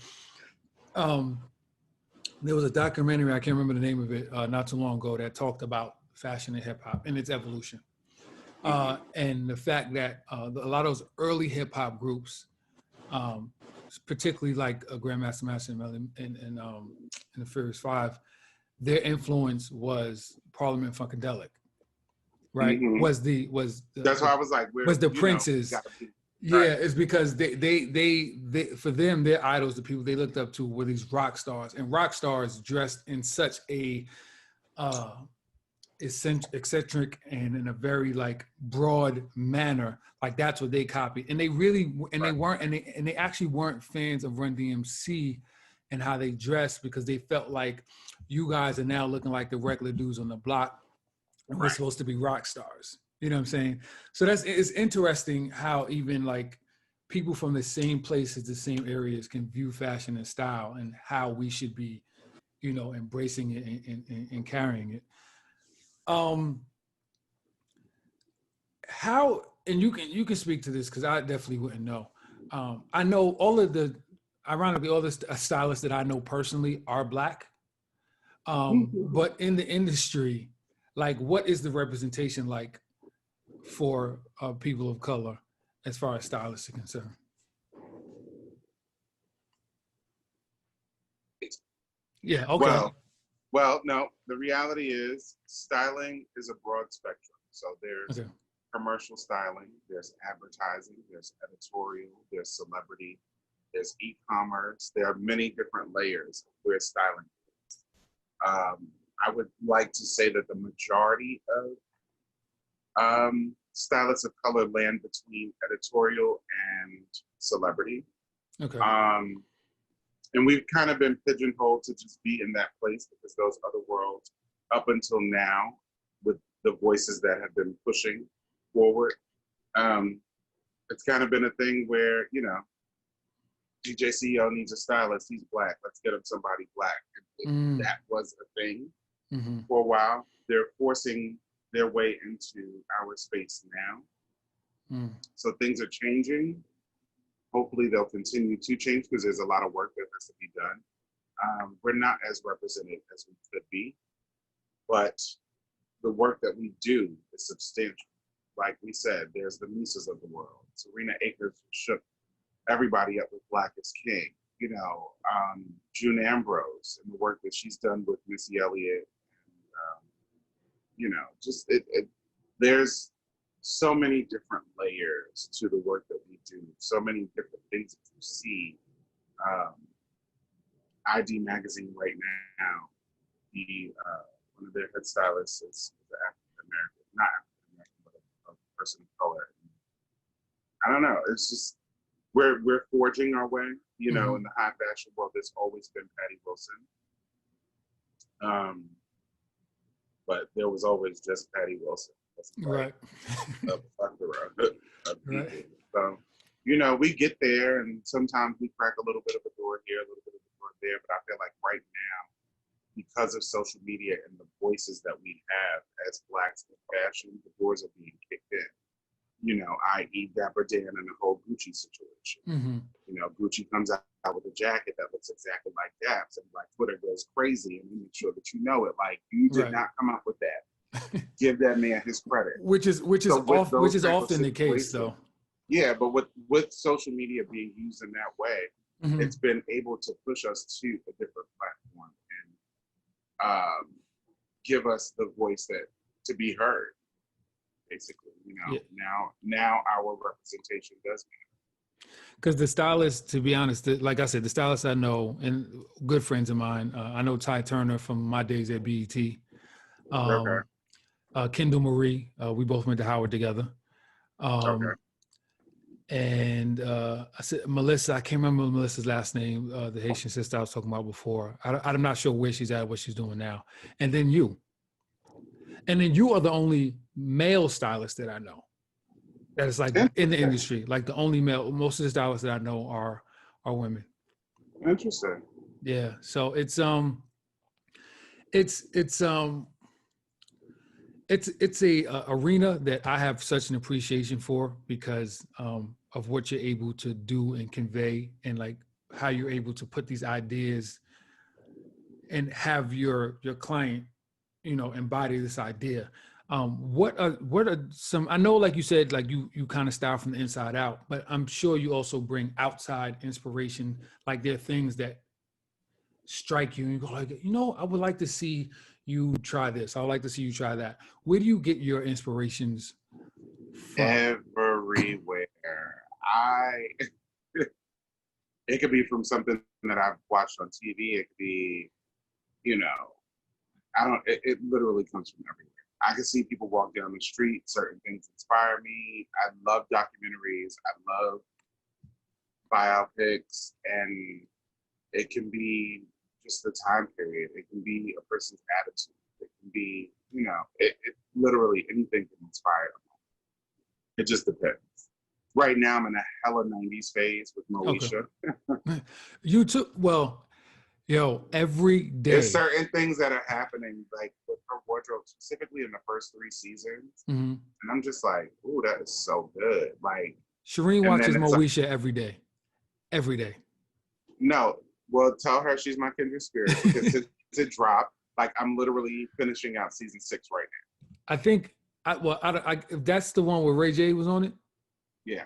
There was a documentary, I can't remember the name of it, not too long ago, that talked about fashion and hip hop and its evolution, and the fact that a lot of those early hip hop groups, um, particularly like Grandmaster Master and Melly and the Furious Five, their influence was Parliament Funkadelic, right? Mm-hmm. That's why I was like, was the Princes. Yeah, right. it's because they for them, their idols, the people they looked up to were these rock stars, and rock stars dressed in such a eccentric and in a very like broad manner. Like that's what they copied, and they really they weren't and they actually weren't fans of Run DMC and how they dressed, because they felt like you guys are now looking like the regular dudes on the block, and we're supposed to be rock stars. You know what I'm saying? So it's interesting how even like people from the same places, the same areas can view fashion and style and how we should be, embracing it and carrying it. How, and you can speak to this because I definitely wouldn't know. I know ironically, all the stylists that I know personally are Black. But in the industry, like, what is the representation like for people of color as far as stylists are concerned? Yeah. Okay. Well, no. The reality is, styling is a broad spectrum. So there's commercial styling, there's advertising, there's editorial, there's celebrity, there's e-commerce. There are many different layers where styling is. I would like to say that the majority of stylists of color land between editorial and celebrity. Okay. And we've kind of been pigeonholed to just be in that place because those other worlds, up until now, with the voices that have been pushing forward, it's kind of been a thing where, DJ CEO needs a stylist. He's Black. Let's get him somebody Black. That was a thing for a while. They're forcing their way into our space now. So things are changing. Hopefully they'll continue to change because there's a lot of work that has to be done. We're not as represented as we could be, but the work that we do is substantial. Like we said, there's the Misas of the world. Serena Akers shook everybody up with Black is King. June Ambrose and the work that she's done with Missy Elliott. And, there's so many different layers to the work that we do, so many different things that you see. ID Magazine right now, one of their head stylists is African American, not African American, but a person of color. I don't know. It's just we're forging our way. In the high fashion world, there's always been Patty Wilson, but there was always just Patty Wilson. Right. A plethora of people. So, we get there, and sometimes we crack a little bit of a door here, a little bit of a door there. But I feel like right now, because of social media and the voices that we have as Blacks in fashion, the doors are being kicked in. I.e. Dapper Dan and the whole Gucci situation. Gucci comes out with a jacket that looks exactly like Gap's, and like Twitter goes crazy, and we make sure that you know it. Like, you did Right. not come up with that. Give that man his credit. Which is So with those type of often the case, situations, though. yeah, but with social media being used in that way, Mhm. it's been able to push us to a different platform and give us the voice that to be heard. Basically, Yeah. now our representation does matter. Because the stylists, to be honest, like I said, the stylists I know and good friends of mine, I know Ty Turner from my days at BET. Okay. Kendall Marie, we both went to Howard together. Okay. And I said Melissa, I can't remember Melissa's last name, the Haitian sister I was talking about before. I'm not sure where she's at, what she's doing now. And then you. And then you are the only male stylist that I know that is like in the industry. Like the only male, most of the stylists that I know are women. Interesting. Yeah. So it's a arena that I have such an appreciation for because of what you're able to do and convey, and like how you're able to put these ideas and have your client, embody this idea. What are some, I know, like you said, like you kind of style from the inside out, but I'm sure you also bring outside inspiration. Like there are things that strike you and you go like, I would like to see you try this. I would like to see you try that. Where do you get your inspirations from? Everywhere. It could be from something that I've watched on TV. It could be, it literally comes from everywhere. I can see people walk down the street, certain things inspire me. I love documentaries. I love biopics, and it can be just the time period. It can be a person's attitude. It can be, it literally anything can inspire them. It just depends. Right now, I'm in a hella 90s phase with Moesha. Okay. You took, every day. There's certain things that are happening, like with her wardrobe, specifically in the first 3 seasons. Mm-hmm. And I'm just like, ooh, that is so good. Like, Shireen watches Moesha every day. Every day. No, well, tell her she's my kindred spirit because to drop, like I'm literally finishing out season 6 right now. I think, if that's the one where Ray J was on it. Yeah.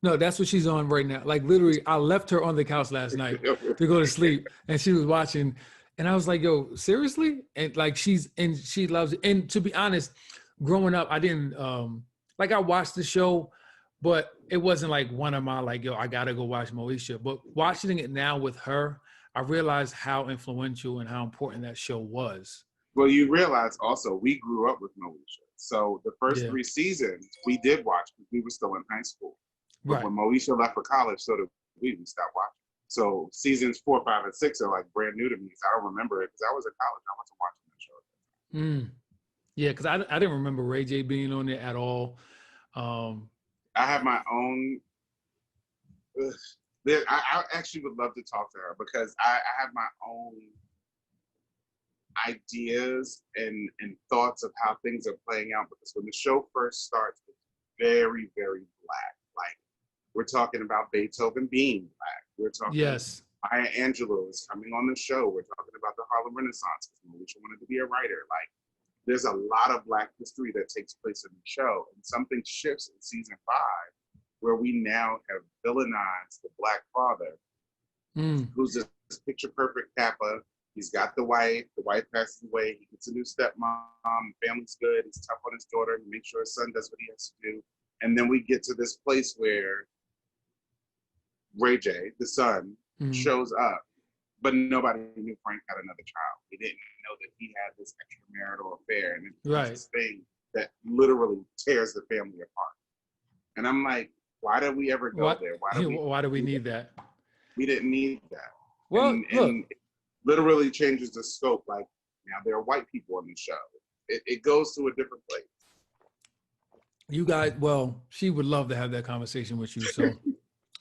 No, that's what she's on right now. Like literally, I left her on the couch last night to go to sleep, and she was watching, and I was like, "Yo, seriously?" And like she loves it. And to be honest, growing up, I didn't I watched the show, but it wasn't like one of my like, "Yo, I gotta go watch Moesha." But watching it now with her, I realized how influential and how important that show was. Well, you realize also we grew up with Moesha, so the first 3 seasons we did watch because we were still in high school. But when Moesha left for college, so did we stopped watching. So seasons 4, 5, and 6 are like brand new to me. So I don't remember it because I was in college. I wasn't watching that show. Yeah, because I didn't remember Ray J being on it at all. I have my own. I actually would love to talk to her because I have my own ideas and thoughts of how things are playing out. Because when the show first starts, it's very, very black. Like, we're talking about Beethoven being black. We're talking Maya Angelou is coming on the show. We're talking about the Harlem Renaissance because Moesha wanted to be a writer. Like, there's a lot of Black history that takes place in the show. And something shifts in season 5 where we now have villainized the Black father who's this picture perfect Kappa. He's got the wife passes away, he gets a new stepmom, family's good, he's tough on his daughter, he makes sure his son does what he has to do. And then we get to this place where Ray J, the son, shows up, but nobody knew Frank had another child. They didn't know that he had this extramarital affair, and it's this thing that literally tears the family apart. And I'm like, why did we ever go there? Why do we need that? We didn't need that. Well, and it literally changes the scope. Like, now there are white people on the show. It goes to a different place. You guys, she would love to have that conversation with you. So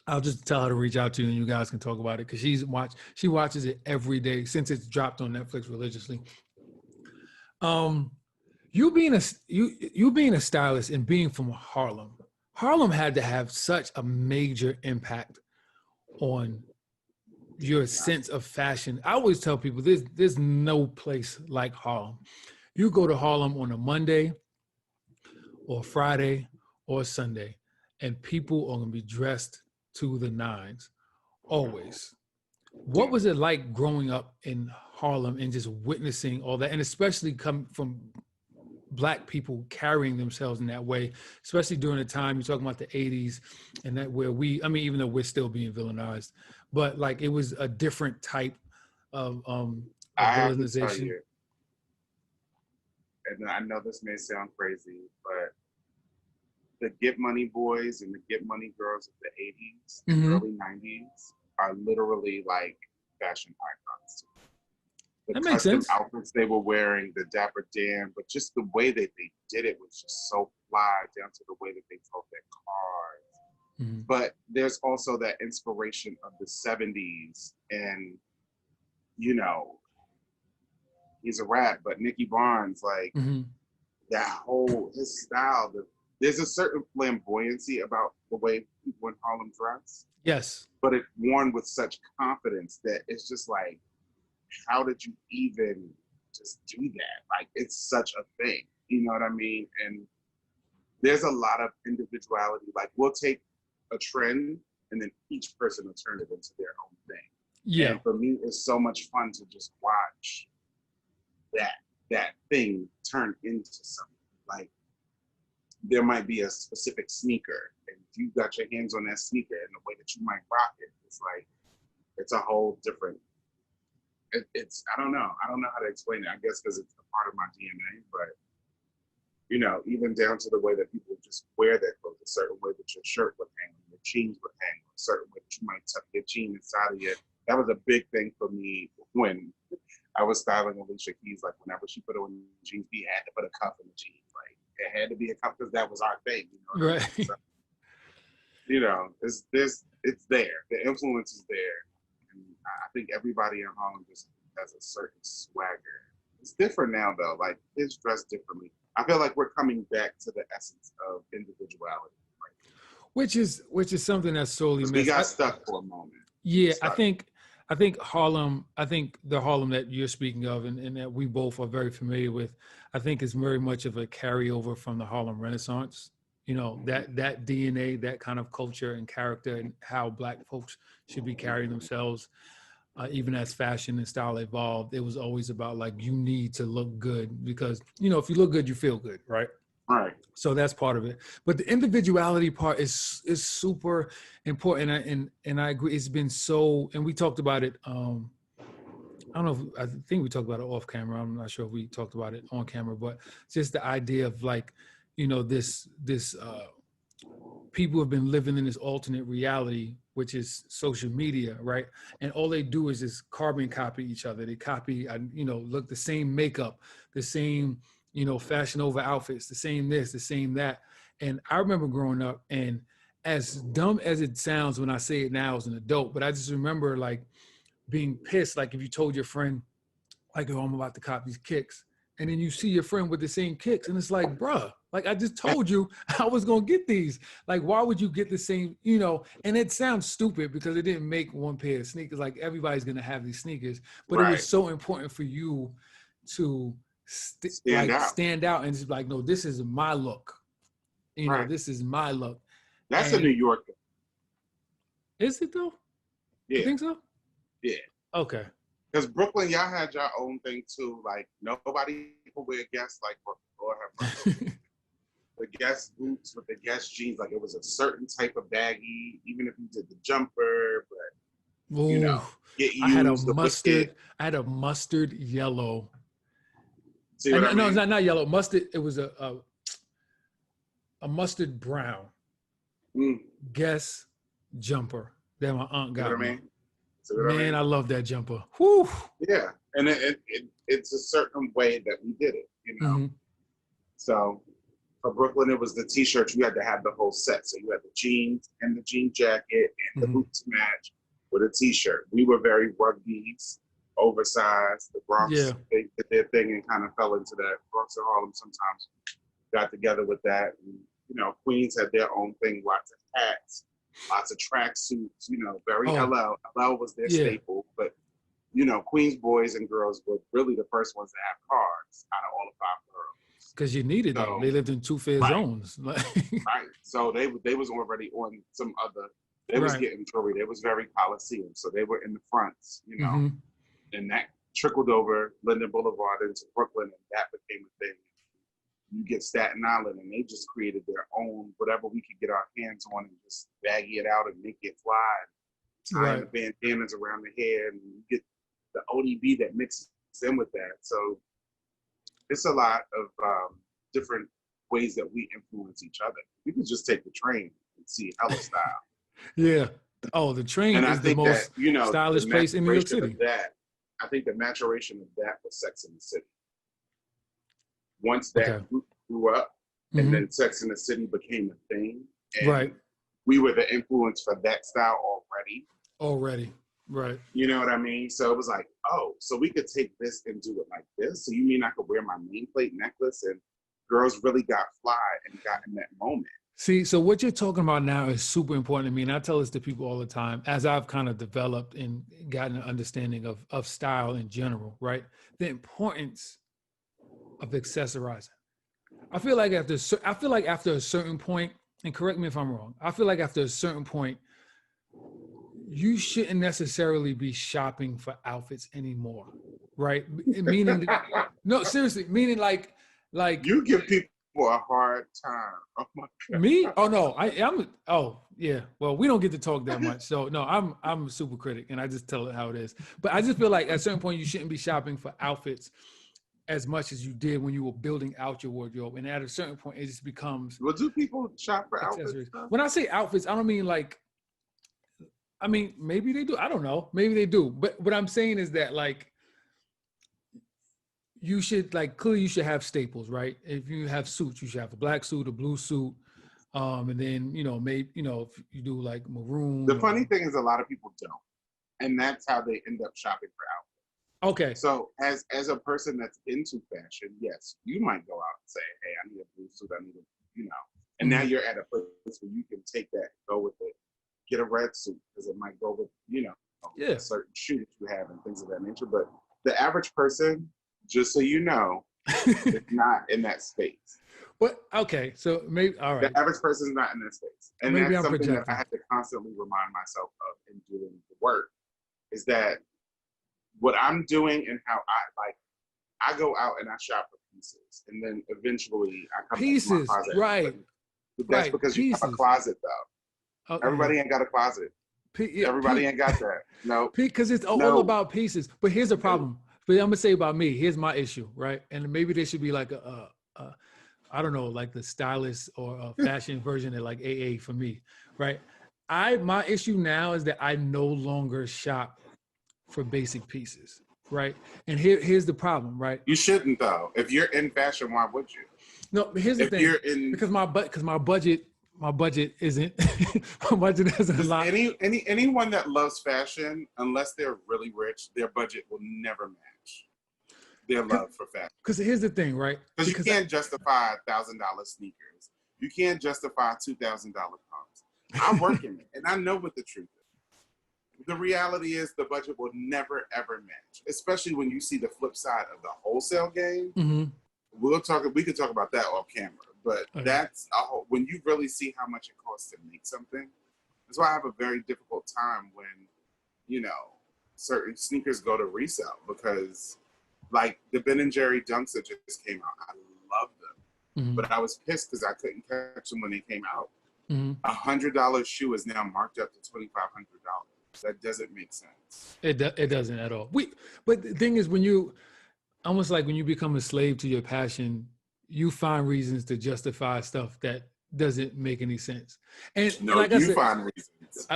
I'll just tell her to reach out to you and you guys can talk about it because she watches it every day since it's dropped on Netflix religiously. You being a stylist and being from Harlem had to have such a major impact on your sense of fashion. I always tell people there's no place like Harlem. You go to Harlem on a Monday or Friday or Sunday, and people are gonna be dressed to the nines, always. What was it like growing up in Harlem and just witnessing all that, and especially come from Black people carrying themselves in that way, especially during the time you're talking about the 80s, and that where I mean, even though we're still being villainized, but like it was a different type of I have to tell villainization. you, and I know this may sound crazy, but the Get Money boys and the Get Money girls of the 80s and Mm-hmm. early 90s are literally like fashion icons. The That makes custom sense. outfits they were wearing, the Dapper Dan, but just the way that they did it was just so fly, down to the way that they drove their cars. Mm-hmm. But there's also that inspiration of the 70s, and you know, he's a rat, but Nicky Barnes, like Mm-hmm. that whole his style, there's a certain flamboyancy about the way people in Harlem dress, Yes. but it's worn with such confidence that it's just like, how did you even just do that? Like, it's such a thing, you know what I mean? And there's a lot of individuality. Like, we'll take a trend and then each person will turn it into their own thing. Yeah. And for me, it's so much fun to just watch that thing turn into something. Like, there might be a specific sneaker, and if you got your hands on that sneaker and the way that you might rock it, it's like, it's a whole different. It's I don't know how to explain it. I guess because it's a part of my DNA, but you know, even down to the way that people just wear their clothes, a certain way that your shirt would hang, your jeans would hang, a certain way that you might tuck your jean inside of it. That was a big thing for me when I was styling Alicia Keys. Like, whenever she put on jeans, we had to put a cuff in the jeans. Like, it had to be a cuff because that was our thing. You know what I mean? Right. So, you know, it's there. The influence is there, and I think everybody in Harlem just has a certain swagger. It's different now, though. Like, kids dress differently. I feel like we're coming back to the essence of individuality. Right? Which is something that's sorely We missed. got stuck for a moment. Yeah, I think Harlem, I think the Harlem that you're speaking of and that we both are very familiar with, I think is very much of a carryover from the Harlem Renaissance. You know, that DNA, that kind of culture and character, and how Black folks should be carrying themselves, even as fashion and style evolved. It was always about like, you need to look good because, you know, if you look good, you feel good, right? Right. So that's part of it. But the individuality part is super important. And I agree. It's been so, and we talked about it. I don't know. I think we talked about it off camera. I'm not sure if we talked about it on camera, but just the idea of like, you know, this people have been living in this alternate reality, which is social media, right? And all they do is just carbon copy each other. They copy, you know, look, the same makeup, the same, you know, fashion over outfits, the same this, the same that. And I remember growing up, and as dumb as it sounds when I say it now as an adult, but I just remember like being pissed, like if you told your friend, like, oh, I'm about to cop these kicks. And then you see your friend with the same kicks, and it's like, bruh, like I just told you I was gonna get these. Like, why would you get the same, you know? And it sounds stupid because it didn't make one pair of sneakers. Like, everybody's gonna have these sneakers, but it was Right. so important for you to Stand out. stand out and just like, no, this is my look. You know, Right. this is my look. That's a New And York thing. is it though? You Yeah. think so? Yeah. Okay. Because Brooklyn, y'all had your own thing too. Like, nobody could wear Guess like Brooklyn. Lord have mercy. The Guess boots with the Guess jeans, like it was a certain type of baggy, even if you did the jumper, but you Ooh, know, get I had a used the mustard. wicked. I had a mustard yellow. See what And I no, it's mean? not yellow. Mustard. It was a mustard brown Mm. Guess jumper that my aunt See what got I me. mean? See what I Man, mean? I love that jumper. Whew. Yeah. And it's a certain way that we did it, you know? Mm-hmm. So for Brooklyn, it was the t-shirts. You had to have the whole set. So you had the jeans and the jean jacket and the Mm-hmm. boots to match with a t-shirt. We were very rugby's, oversized. The Yeah. Bronx, they did their thing and kind of fell into that. Bronx and Harlem sometimes got together with that. And, you know, Queens had their own thing, lots of hats. lots of track suits, you know, very Oh, LL. LL was their yeah. staple, but you know, Queens boys and girls were really the first ones to have cars out of all the five girls. Because you needed them. So They lived in two fair right, zones. right. So they was already on some other. They was Right. getting jewelry. They was very Coliseum, so they were in the fronts, you know, Mm-hmm. and that trickled over Linden Boulevard into Brooklyn, and that became a thing. You get Staten Island, and they just created their own whatever we could get our hands on, and just baggy it out and make it fly, and tying Right. the bandanas around the head, and you get the ODB that mixes in with that. So it's a lot of different ways that we influence each other. You can just take the train and see hella style. Yeah. Oh, the train And I is the think that, most you know, the stylish place in New York maturation City. of that, I think the maturation of that was Sex in the City. Once that Okay. group grew up, and Mm-hmm. then Sex in the City became a thing, and Right. we were the influence for that style already. Already. Right. You know what I mean? So it was like, oh, so we could take this and do it like this. So you mean I could wear my nameplate necklace? And girls really got fly and got in that moment. See, so what you're talking about now is super important to me. And I tell this to people all the time as I've kind of developed and gotten an understanding of style in general, right? The importance of accessorizing. I feel like after a certain point, and correct me if I'm wrong, I feel like after a certain point, you shouldn't necessarily be shopping for outfits anymore, right? Meaning, no, seriously, meaning like You give people a hard time. Oh my God. me? Oh no, I'm. Oh yeah. Well, we don't get to talk that much, so no, I'm a super critic, and I just tell it how it is. But I just feel like at a certain point, you shouldn't be shopping for outfits as much as you did when you were building out your wardrobe, and at a certain point, it just becomes Well, do people shop for accessories. outfits? When I say outfits, I don't mean like. I mean, maybe they do. I don't know. Maybe they do. But what I'm saying is that like you should clearly you should have staples, right? If you have suits, you should have a black suit, a blue suit, and then maybe if you do like maroon. The funny thing is, a lot of people don't, and that's how they end up shopping for outfits. Okay. So as a person that's into fashion, yes, you might go out and say, hey, I need a blue suit, I need and now you're at a place where you can take that, go with it, get a red suit because it might go with a certain shoe that you have and things of that nature. But the average person, just so you know, is not in that space. But okay, so maybe all right. The average person is not in that space, and Maybe that's I'm something projecting. that I have to constantly remind myself of in doing the work. Is that what I'm doing and how I go out and I shop for pieces, and then eventually I come Pieces, back to my closet. right? But that's right. because pieces. you have a closet, though. Okay. Everybody ain't got a closet. Everybody ain't got that. No, because it's all about pieces. But here's the problem. But I'm gonna say about me. Here's my issue, right? And maybe there should be like a I don't know, like the stylist or a fashion version of like AA for me, right? My issue now is that I no longer shop for basic pieces, right? And here's the problem, right? You shouldn't though. If you're in fashion, why would you? No, but here's the thing. Because my budget isn't my budget isn't a lot. Anyone that loves fashion, unless they're really rich, their budget will never match their love for fashion. Because here's the thing, right? Because you can't justify $1,000 sneakers. You can't justify $2,000 pumps. I work in it, and I know what the truth is. The reality is the budget will never, ever match, especially when you see the flip side of the wholesale game. Mm-hmm. We could talk about that off camera, but that's when you really see how much it costs to make something. That's why I have a very difficult time when, certain sneakers go to resale because like the Ben & Jerry Dunks that just came out, I love them, but I was pissed because I couldn't catch them when they came out. $100 shoe is now marked up to $2,500. That doesn't make sense. It doesn't at all. But the thing is, when you become a slave to your passion, you find reasons to justify stuff that doesn't make any sense. And no, like you find reasons.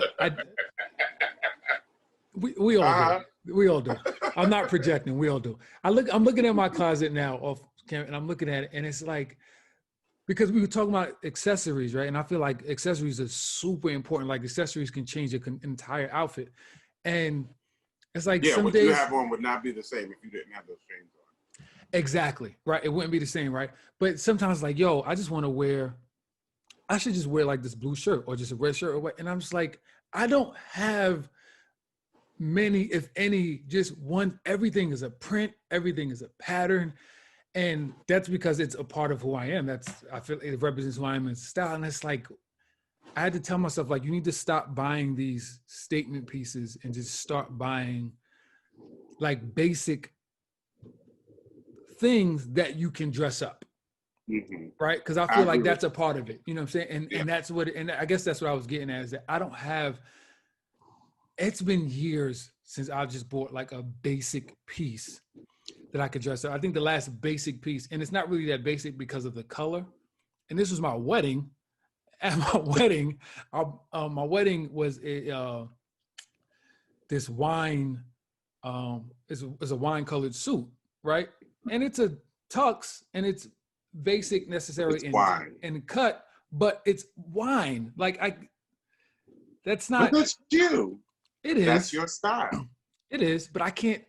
We all do. We all do. I'm not projecting. We all do. I'm looking at my closet now off camera, and I'm looking at it, and it's like, because we were talking about accessories, right? And I feel like accessories are super important. Like accessories can change your entire outfit, and it's like some what days you have on would not be the same if you didn't have those chains on. Exactly, right? It wouldn't be the same, right? But sometimes, like, yo, I just want to wear I should just wear like this blue shirt or just a red shirt or what. And I'm just like, I don't have many, if any, just one. Everything is a print, everything is a pattern. And that's because it's a part of who I am. I feel it represents who I am in style. And it's like, I had to tell myself, like, you need to stop buying these statement pieces and just start buying like basic things that you can dress up. Mm-hmm. Right. Cause I I feel agree like with that's a part of it. You know what I'm saying? And yeah. and that's what, and I guess that's what I was getting at, is that I don't have, it's been years since I've just bought like a basic piece that I could dress up. I think the last basic piece, and it's not really that basic because of the color. And this was my wedding. At my wedding, my wedding was this wine, is a wine colored suit, right? And it's a tux, and it's basic necessarily It's wine. and cut, but it's wine. Like that's But not. that's you. It is. That's your style. It is, but I can't.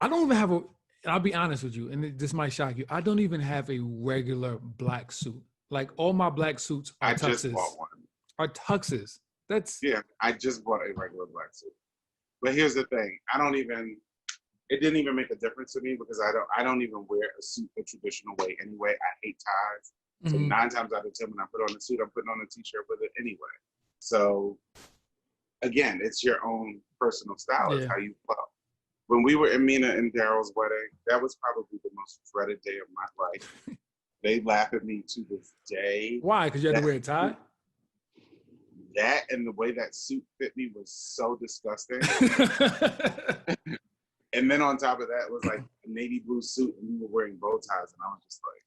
I don't even have a. And I'll be honest with you, and this might shock you. I don't even have a regular black suit. Like all my black suits are I tuxes. just bought one. Are tuxes. That's Yeah, I just bought a regular black suit. But here's the thing: it didn't even make a difference to me because I don't even wear a suit the traditional way anyway. I hate ties. So 9 times out of 10, when I put on a suit, I'm putting on a t-shirt with it anyway. So again, it's your own personal style. It's how you flow. When we were in Mina and Daryl's wedding, that was probably the most dreaded day of my life. They laugh at me to this day. Why? Because you had to wear a tie? That and the way that suit fit me was so disgusting. And then on top of that, it was like a navy blue suit, and we were wearing bow ties, and I was just like,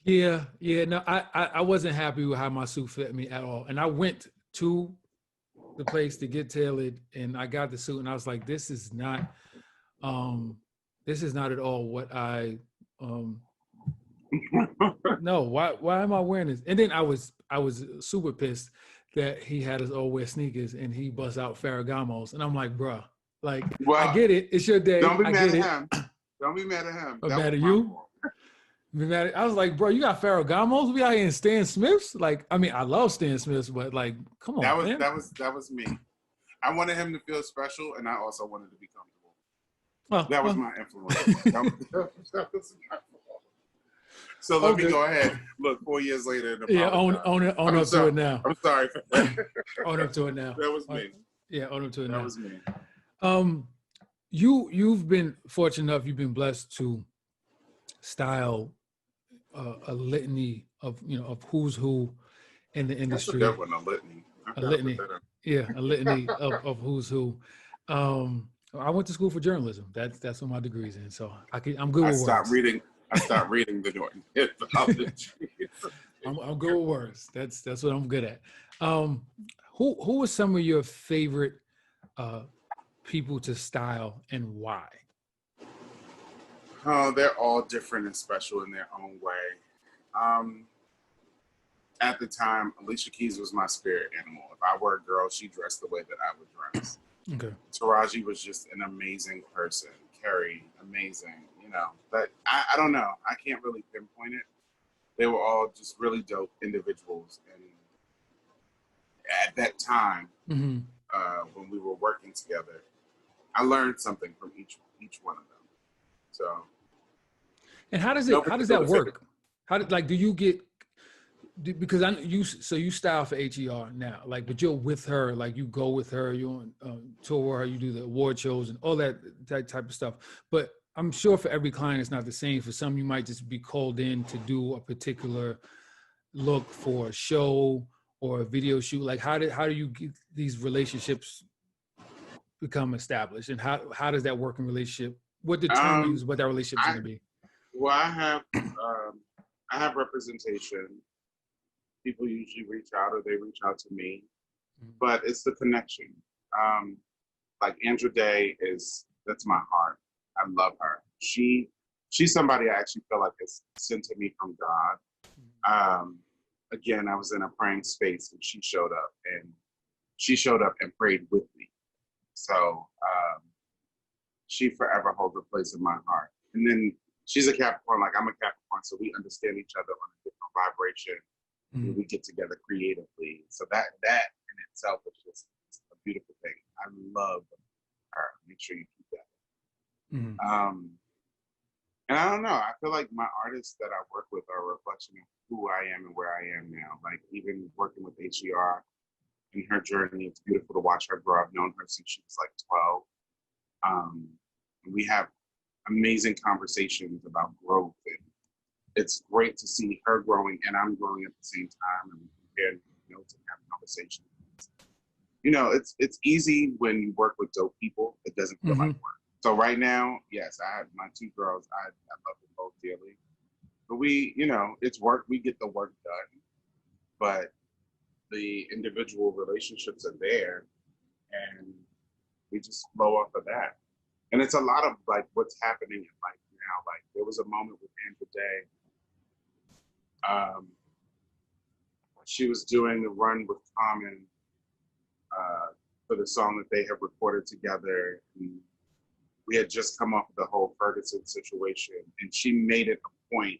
Yeah. No, I wasn't happy with how my suit fit me at all. And I went to the place to get tailored, and I got the suit, and I was like, this is not at all what I no, why am I wearing this? And then I was super pissed that he had us all wear sneakers and he busts out Ferragamos, and I'm like, bruh, like, well, I get it, it's your day. Don't be mad at him. Don't be mad at him. I'm mad at you. I was like, bro, you got Ferragamos? We out here in Stan Smiths? Like, I mean, I love Stan Smiths, but like, come on, man. That was me. I wanted him to feel special, and I also wanted to be comfortable. That was my influence. So let me go ahead. Look, 4 years later. Own up to it now. I'm sorry. Own up to it now. That was me. Yeah, own up to it now. That was me. You've been fortunate enough. You've been blessed to style a litany of who's who in the industry. That's a good one, a litany. A litany. Yeah, a litany of who's who. I went to school for journalism. That's what my degree's in. So I'm good with words. I stopped reading the Norton anthology. I'm good with words. That's what I'm good at. Who are some of your favorite people to style and why? Oh, they're all different and special in their own way. At the time, Alicia Keys was my spirit animal. If I were a girl, she dressed the way that I would dress. Okay. Taraji was just an amazing person. Carrie, amazing. But I don't know. I can't really pinpoint it. They were all just really dope individuals. And at that time, when we were working together, I learned something from each one of them. So. And how does that work? Do you get? Because you style for HER now, like, but you're with her, like you go with her, you're on tour, you do the award shows and all that type of stuff. But I'm sure for every client, it's not the same. For some, you might just be called in to do a particular look for a show or a video shoot. Like, how do you get these relationships become established, and how does that work in relationship? What determines what that relationship's going to be? Well, I have representation. People usually reach out or they reach out to me, but it's the connection. Like Andra Day that's my heart. I love her. She's somebody I actually feel like is sent to me from God. Again, I was in a praying space and she showed up and prayed with me. So she forever holds a place in my heart. And then she's a Capricorn, like I'm a Capricorn, so we understand each other on a different vibration. where we get together creatively. So that in itself is just a beautiful thing. I love her. Make sure you keep that. And I don't know. I feel like my artists that I work with are a reflection of who I am and where I am now. Like even working with HER in her journey, it's beautiful to watch her grow. I've known her since she was like 12. We have amazing conversations about growth, and it's great to see her growing and I'm growing at the same time, and we compare notes and have conversations. You know, it's easy when you work with dope people. It doesn't feel like work. So right now, yes, I have my two girls. I love them both dearly. But we, you know, it's work. We get the work done. But the individual relationships are there, and we just flow off of that. And it's a lot of like what's happening in life now. Like there was a moment with Andrew Day. She was doing the run with Common for the song that they had recorded together. And we had just come off of the whole Ferguson situation, and she made it a point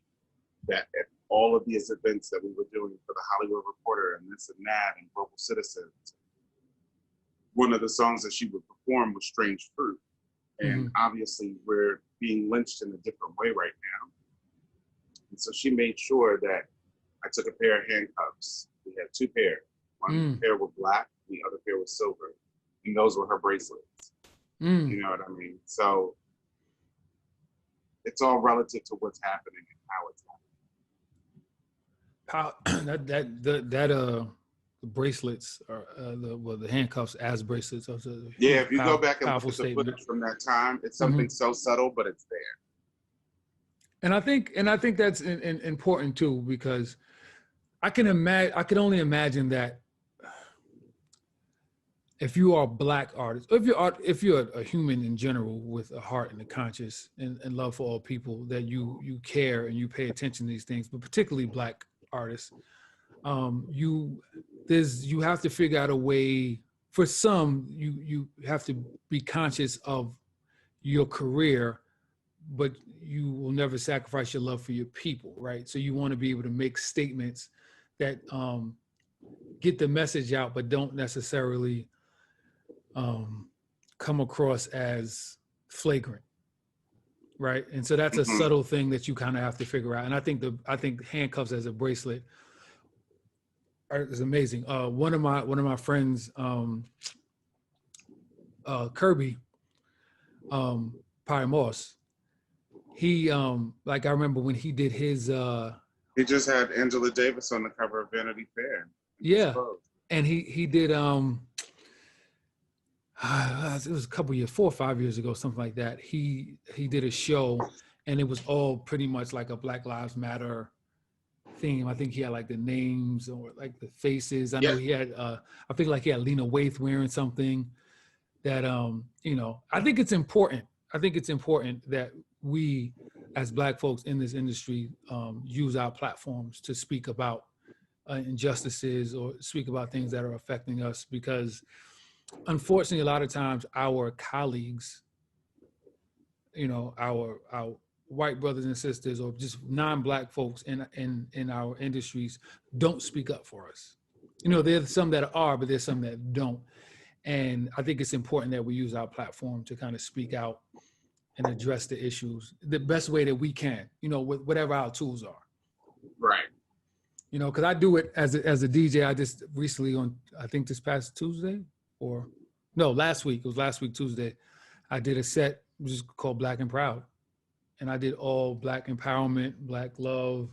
that at all of these events that we were doing for the Hollywood Reporter and this and that and Global Citizens, one of the songs that she would perform was Strange Fruit. And obviously we're being lynched in a different way right now. And so she made sure that I took a pair of handcuffs. We had two pairs. One pair was black, the other pair was silver. And those were her bracelets. You know what I mean? So it's all relative to what's happening and how it's happening. The bracelets or the handcuffs as bracelets. Yeah, if you go back and look at the footage from that time, it's something so subtle, but it's there. And I think that's important too, because I can only imagine that if you are a Black artist, if you're a human in general with a heart and a conscience and love for all people, that you care and you pay attention to these things, but particularly Black artists, you have to figure out a way. For some, you have to be conscious of your career, but you will never sacrifice your love for your people, right? So you want to be able to make statements that get the message out, but don't necessarily come across as flagrant, right? And so that's a subtle thing that you kind of have to figure out. And I think handcuffs as a bracelet is amazing. One of my friends, Kirby Moss, he like I remember when he did his he just had Angela Davis on the cover of Vanity Fair. Yeah, and he did it was a couple years, 4 or 5 years ago, something like that. He did a show, and it was all pretty much like a Black Lives Matter theme. I think he had like the names or like the faces. I know he had I think like he had Lena Waithe wearing something that you know, I think it's important. I think it's important that we as Black folks in this industry use our platforms to speak about injustices or speak about things that are affecting us, because unfortunately a lot of times our colleagues, you know, our white brothers and sisters or just non-Black folks in our industries don't speak up for us. You know, there's some that are, but there's some that don't. And I think it's important that we use our platform to kind of speak out and address the issues the best way that we can, you know, with whatever our tools are. Right. You know, because I do it as a DJ. I just recently I think this past Tuesday last week. It was last week, Tuesday. I did a set just called Black and Proud. And I did all Black empowerment, Black love,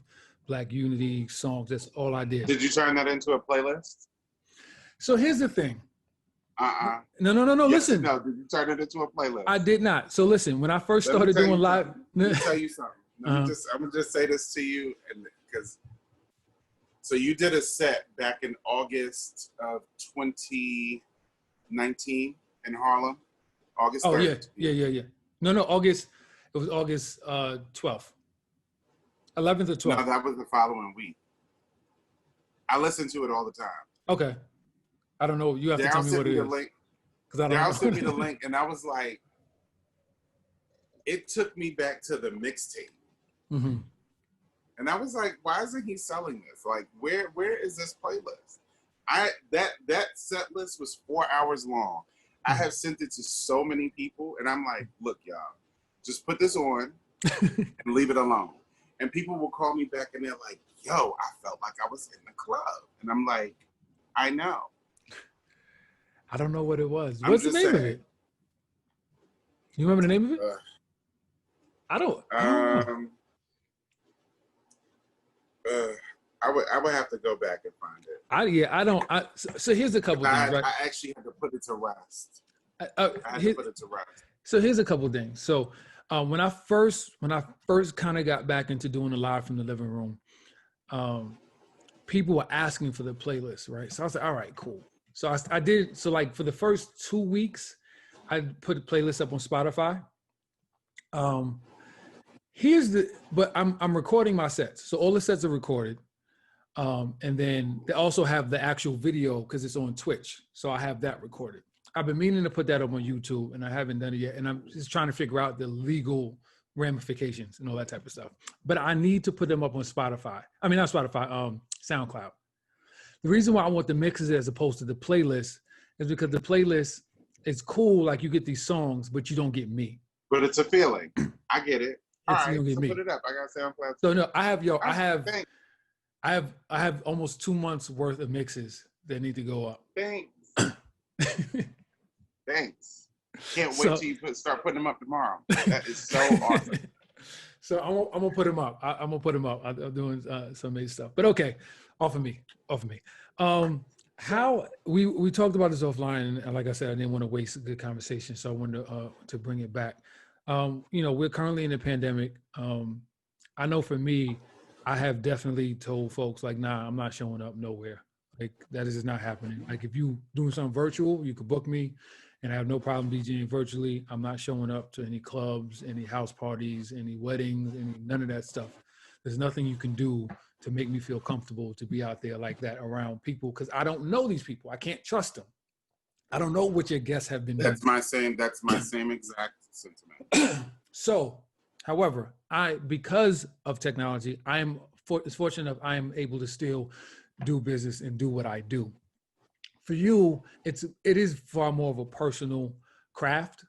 Black unity songs. That's all I did. Did you turn that into a playlist? So here's the thing. No. Yes, Listen. No, did you turn it into a playlist? I did not. So listen, when I first started doing live. Let me tell you something. I'm going to just say this to you, so you did a set back in August of 2019 in Harlem, August 3rd. Yeah. No, August. It was August 12th, 11th or 12th. No, that was the following week. I listen to it all the time. Okay, I don't know. You have to tell me what it is. Because I don't know. Darryl sent me the link, and I was like, it took me back to the mixtape. And I was like, why isn't he selling this? Like, where is this playlist? That set list was 4 hours long. I have sent it to so many people, and I'm like, look, y'all, just put this on and leave it alone. And people will call me back and they're like, yo, I felt like I was in the club. And I'm like, I know. I don't know what it was. I'm What's the just name of saying. it? You remember the name of it? I don't know. I would have to go back and find it. I don't. So here's a couple things, right? I actually had to put it to rest. I had Here- to put it to rest. So here's a couple things. So when I first kind of got back into doing the live from the living room, people were asking for the playlist, right? So I was like, all right, cool. So I did. So like for the first 2 weeks, I put a playlist up on Spotify. But I'm recording my sets. So all the sets are recorded. And then they also have the actual video because it's on Twitch. So I have that recorded. I've been meaning to put that up on YouTube and I haven't done it yet. And I'm just trying to figure out the legal ramifications and all that type of stuff. But I need to put them up on Spotify. I mean, not Spotify, SoundCloud. The reason why I want the mixes as opposed to the playlist is because the playlist is cool. Like you get these songs, but you don't get me. But it's a feeling. I get it. All right, You don't get so me. put it up. I got SoundCloud. So no, I have almost 2 months worth of mixes that need to go up. Thanks. Thanks. Can't wait till you start putting them up tomorrow. That is so awesome. So I'm gonna put them up. I'm gonna put them up. I'm doing some amazing stuff. But okay, off of me. How we talked about this offline, and like I said, I didn't want to waste a good conversation, so I wanted to bring it back. We're currently in a pandemic. I know for me, I have definitely told folks like, nah, I'm not showing up nowhere. Like that is just not happening. Like if you doing something virtual, you could book me and I have no problem DJing virtually. I'm not showing up to any clubs, any house parties, any weddings, none of that stuff. There's nothing you can do to make me feel comfortable to be out there like that around people because I don't know these people. I can't trust them. I don't know what your guests have been doing. That's my same exact sentiment. So, however, because of technology, it's fortunate enough I am able to still do business and do what I do. For you, it is far more of a personal craft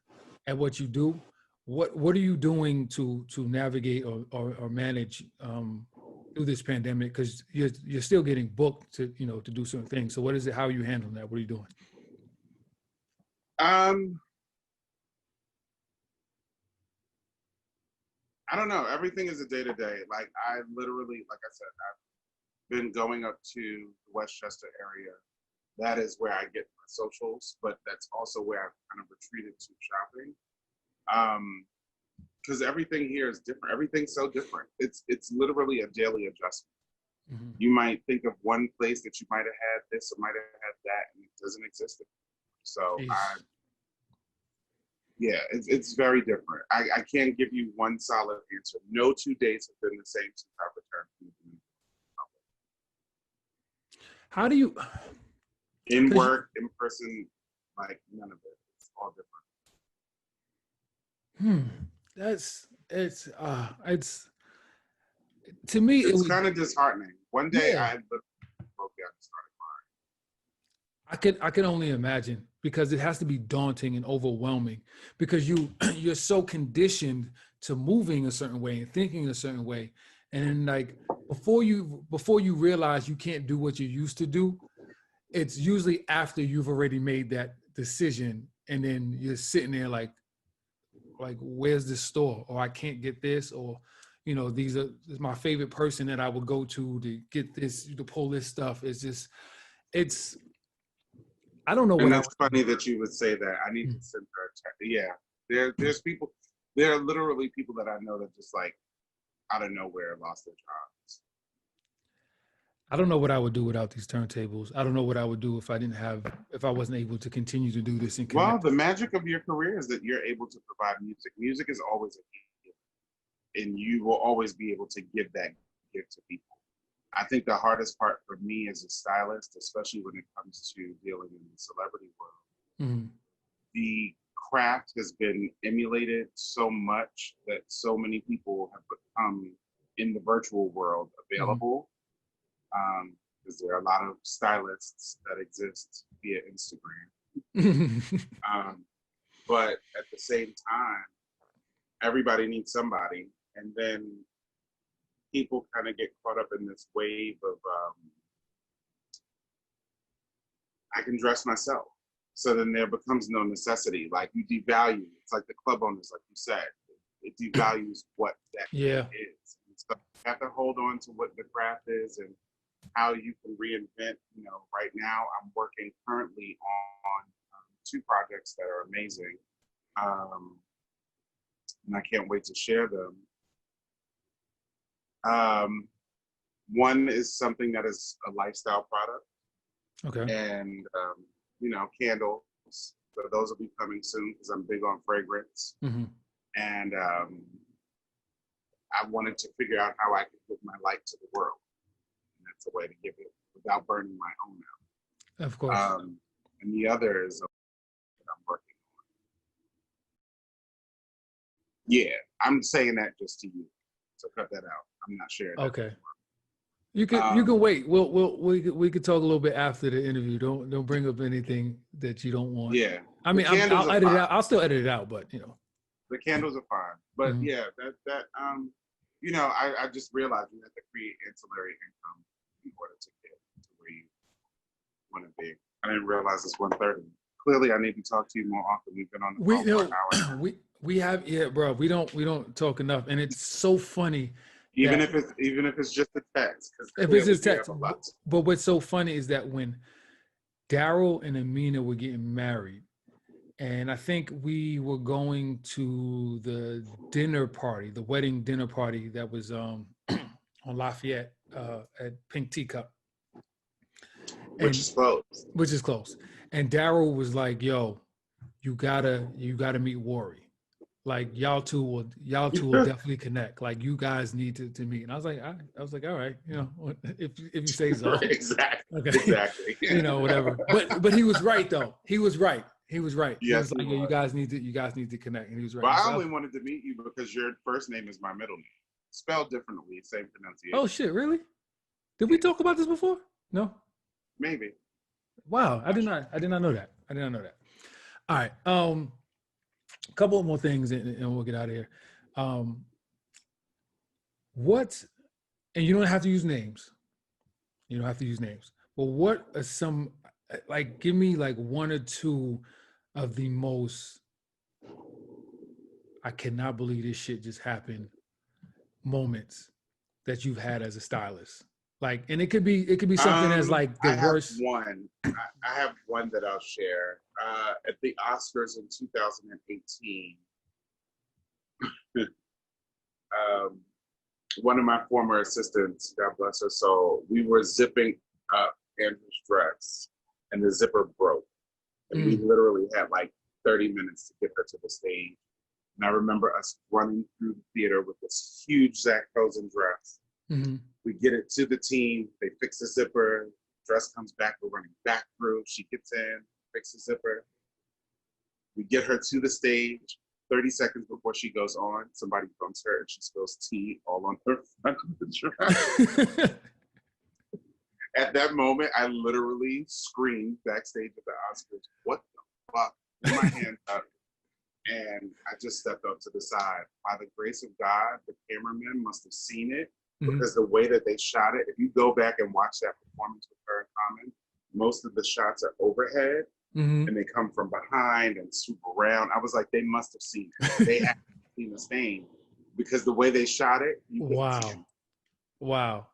at what you do. What are you doing to navigate or manage through this pandemic? Because you're still getting booked to do certain things. So what is it? How are you handling that? What are you doing? I don't know. Everything is a day-to-day. Like I literally, like I said, I've been going up to the Westchester area. That is where I get my socials, but that's also where I've kind of retreated to shopping. Because everything here is different. Everything's so different. It's literally a daily adjustment. Mm-hmm. You might think of one place that you might have had this or might have had that, and it doesn't exist anymore. So it's very different. I can't give you one solid answer. No 2 days have been the same since I've returned from the Dominican Republic. How do you... In work, in person, like none of it. It's all different. It's to me it's kind of disheartening. One day I broke down and started crying. I could only imagine because it has to be daunting and overwhelming because you're so conditioned to moving a certain way and thinking a certain way, and then like before you realize you can't do what you used to do. It's usually after you've already made that decision and then you're sitting there like where's this store, or I can't get this, or this is my favorite person that I would go to get this, to pull this stuff. It's I don't know. And it's funny that you would say that. I need to send her a text. Yeah, there's people. There are literally people that I know that just like out of nowhere lost their jobs. I don't know what I would do without these turntables. I don't know what I would do if I wasn't able to continue to do this. Well, the magic of your career is that you're able to provide music. Music is always a gift, and you will always be able to give that gift to people. I think the hardest part for me as a stylist, especially when it comes to dealing in the celebrity world, the craft has been emulated so much that so many people have become in the virtual world available, because there are a lot of stylists that exist via Instagram. But at the same time, everybody needs somebody, and then people kind of get caught up in this wave of I can dress myself. So then there becomes no necessity. Like you devalue. It's like the club owners, like you said. It devalues what that is. And so you have to hold on to what the craft is and how you can reinvent. You know, right now I'm working currently on 2 projects that are amazing, and I can't wait to share them. One is something that is a lifestyle product. Okay. And you know, candles. So those will be coming soon because I'm big on fragrance. Mm-hmm. And I wanted to figure out how I could give my light to the world. And that's a way to give it without burning my own out. Of course. And the other is that I'm working on. Yeah, I'm saying that just to you. So cut that out. I'm not sharing that. Okay. You can wait. We could talk a little bit after the interview. Don't bring up anything that you don't want. Yeah. I mean, I'll edit it out. I'll still edit it out, but you know. The candles are fine. But yeah, that you know, I just realized you have to create ancillary income in order to get to where you want to be. I didn't realize it's 1:30. Clearly I need to talk to you more often. We've been on the phone for an hour. We have, yeah, bro. We don't talk enough. And it's so funny. Even if it's just a text. If it's just text. But what's so funny is that when Daryl and Amina were getting married, and I think we were going to the dinner party, the wedding dinner party that was on Lafayette at Pink Teacup. Which is close. Which is close. And Daryl was like, yo, you gotta meet Wouri. Like y'all two will definitely connect. Like you guys need to meet. And I was like, all right, you know, if you say so. Exactly. Okay. Exactly. You know, whatever. But he was right though. He was right. Yes, he was like, yeah, you guys need to connect. And he was right. But I only wanted to meet you because your first name is my middle name. Spelled differently, same pronunciation. Oh shit, really? Did we talk about this before? No? Maybe. Wow, I did not know that. All right. A couple more things and we'll get out of here. And you don't have to use names. But what are some, like, give me like 1 or 2 of the most, I cannot believe this shit just happened moments that you've had as a stylist. Like, and it could be something as like the worst. I have one that I'll share. At the Oscars in 2018, one of my former assistants, God bless her soul, we were zipping up Andrew's dress and the zipper broke. And we literally had like 30 minutes to get her to the stage. And I remember us running through the theater with this huge Zach Frozen dress. Mm-hmm. We get it to the team, they fix the zipper, dress comes back, we're running back through, she gets in, fix the zipper. We get her to the stage, 30 seconds before she goes on, somebody bumps her and she spills tea all on her front of the dress. At that moment, I literally screamed backstage at the Oscars, what the fuck? Put my hand up. And I just stepped up to the side. By the grace of God, the cameraman must have seen it because the way that they shot it, if you go back and watch that performance with her in common, most of the shots are overhead and they come from behind and swoop around. I was like, they must have seen it. They had seen the stain because the way they shot it, you couldn't see it. Wow.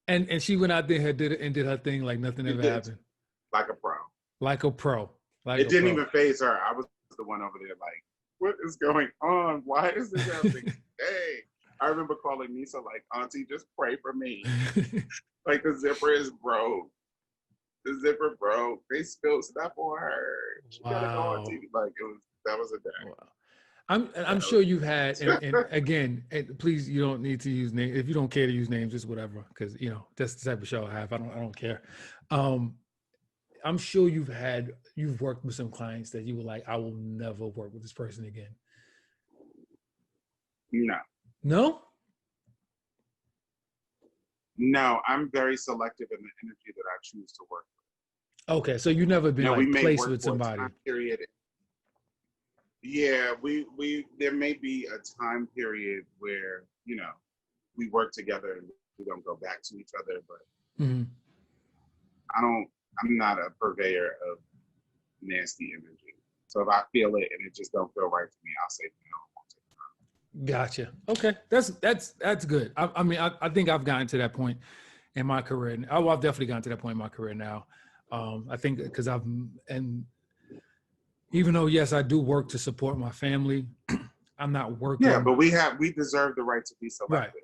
And she went out there and did her thing like nothing ever happened. Like a pro. It didn't even faze her. I was the one over there like, what is going on? Why is this happening? Hey, I remember calling Nisa like, Auntie, just pray for me. Like the zipper is broke. They spilled stuff on her. She gotta go on TV. Like that was a day. Wow. I'm sure you've had, and again, please, you don't need to use names. If you don't care to use names, just whatever, because you know that's the type of show I have. I don't care. I'm sure you've worked with some clients that you were like, I will never work with this person again. No. No? No, I'm very selective in the energy that I choose to work with. Okay, so you never been Now, we like may placed work with for a somebody. time period. Yeah, there may be a time period where, we work together and we don't go back to each other, but Mhm. I'm not a purveyor of nasty energy. So if I feel it and it just don't feel right to me, I'll say no. Gotcha. Okay, that's good. I mean, I think I've gotten to that point in my career. Well, I've definitely gotten to that point in my career now. I think because and even though yes, I do work to support my family, I'm not Yeah, working but we deserve the right to be right. selective.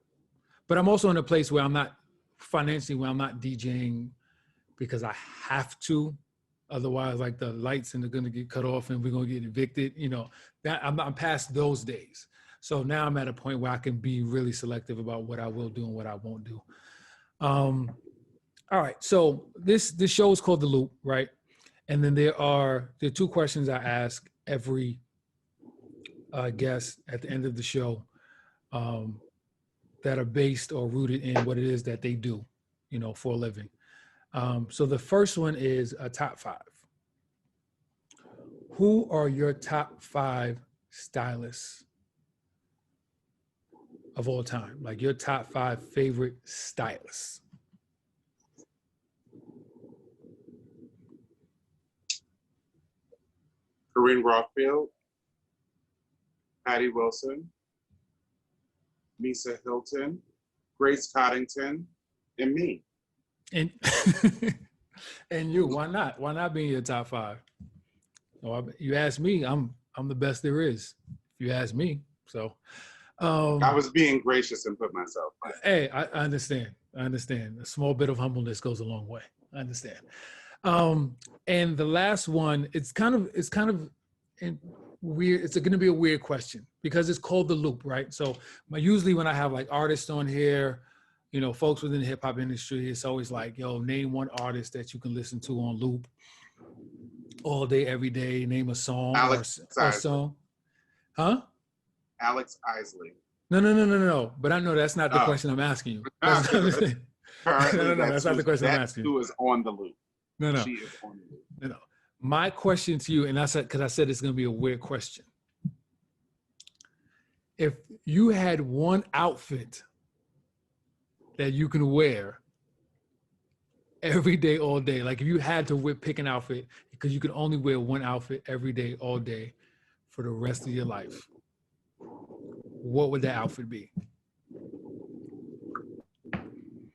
But I'm also in a place where I'm not financially, where I'm not DJing because I have to. Otherwise, like the lights and they're gonna get cut off and we're gonna get evicted. That I'm past those days. So now I'm at a point where I can be really selective about what I will do and what I won't do. All right. So this show is called The Loop, right? And then there are two questions I ask every guest at the end of the show that are based or rooted in what it is that they do, for a living. So the first one is a top 5. Who are your top 5 stylists of all time? Like your top 5 favorite stylists? Corinne Rothfield, Patty Wilson, Misa Hilton, Grace Coddington, and me. And and you, why not? Why not be in your top 5? Well, you ask me, I'm the best there is. If you ask me, so. I was being gracious and put myself right. Hey, I understand. I understand. A small bit of humbleness goes a long way. I understand. And the last one, it's kind of weird. It's going to be a weird question because it's called The Loop, right? So usually when I have like artists on here, folks within the hip hop industry, it's always like, yo, name one artist that you can listen to on loop all day, every day. Name a song Alex or Isley. song. Huh? Alex Isley. No. But I know that's not the question I'm asking you. That's not Currently, that's not the question I'm asking you. Who is on the loop. No. She is on the loop. No. My question to you, and because I said it's going to be a weird question. If you had one outfit that you can wear every day, all day, like if you had to pick an outfit because you could only wear one outfit every day, all day for the rest of your life, what would that outfit be?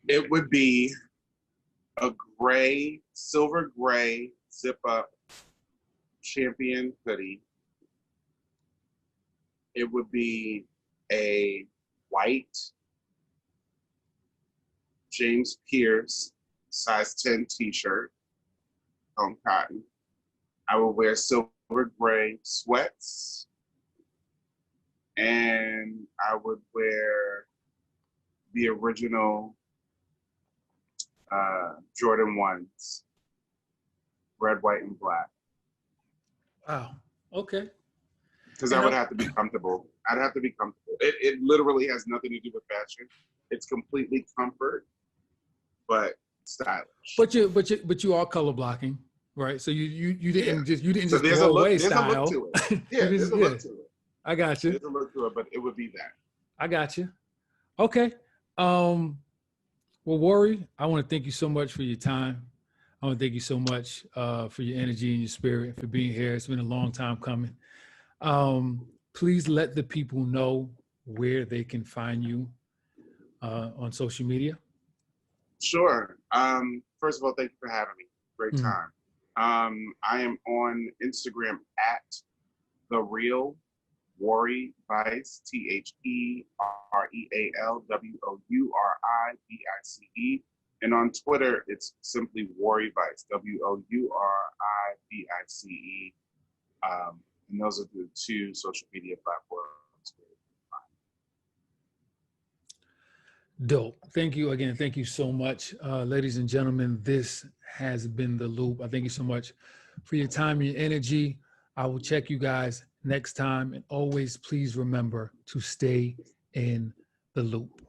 It would be a silver gray zip up champion hoodie. It would be a white James Pierce size 10 t-shirt on cotton. I would wear silver gray sweats, and I would wear the original Jordan 1s, red, white, and black. Wow. Okay. Because I would have to be comfortable. I'd have to be comfortable. It literally has nothing to do with fashion. It's completely comfort, but stylish. But you are color blocking, right? So you didn't just so throw away style. There's a look to it. Yeah, there's a look to it. I got you. There's a look to it, but it would be that. I got you. Okay. Well, Wouri, I want to thank you so much for your time. I want to thank you so much for your energy and your spirit, for being here. It's been a long time coming. Please let the people know where they can find you on social media. Sure. First of all, thank you for having me. Great time. I am on Instagram at The Real Wouri Vice, TheRealWouriBice. And on Twitter, it's simply Wouri Vice, WOURIVICE. And those are the 2 social media platforms. Dope. Thank you again. Thank you so much. Ladies and gentlemen, this has been The Loop. I thank you so much for your time and your energy. I will check you guys next time. And always please remember to stay in the loop.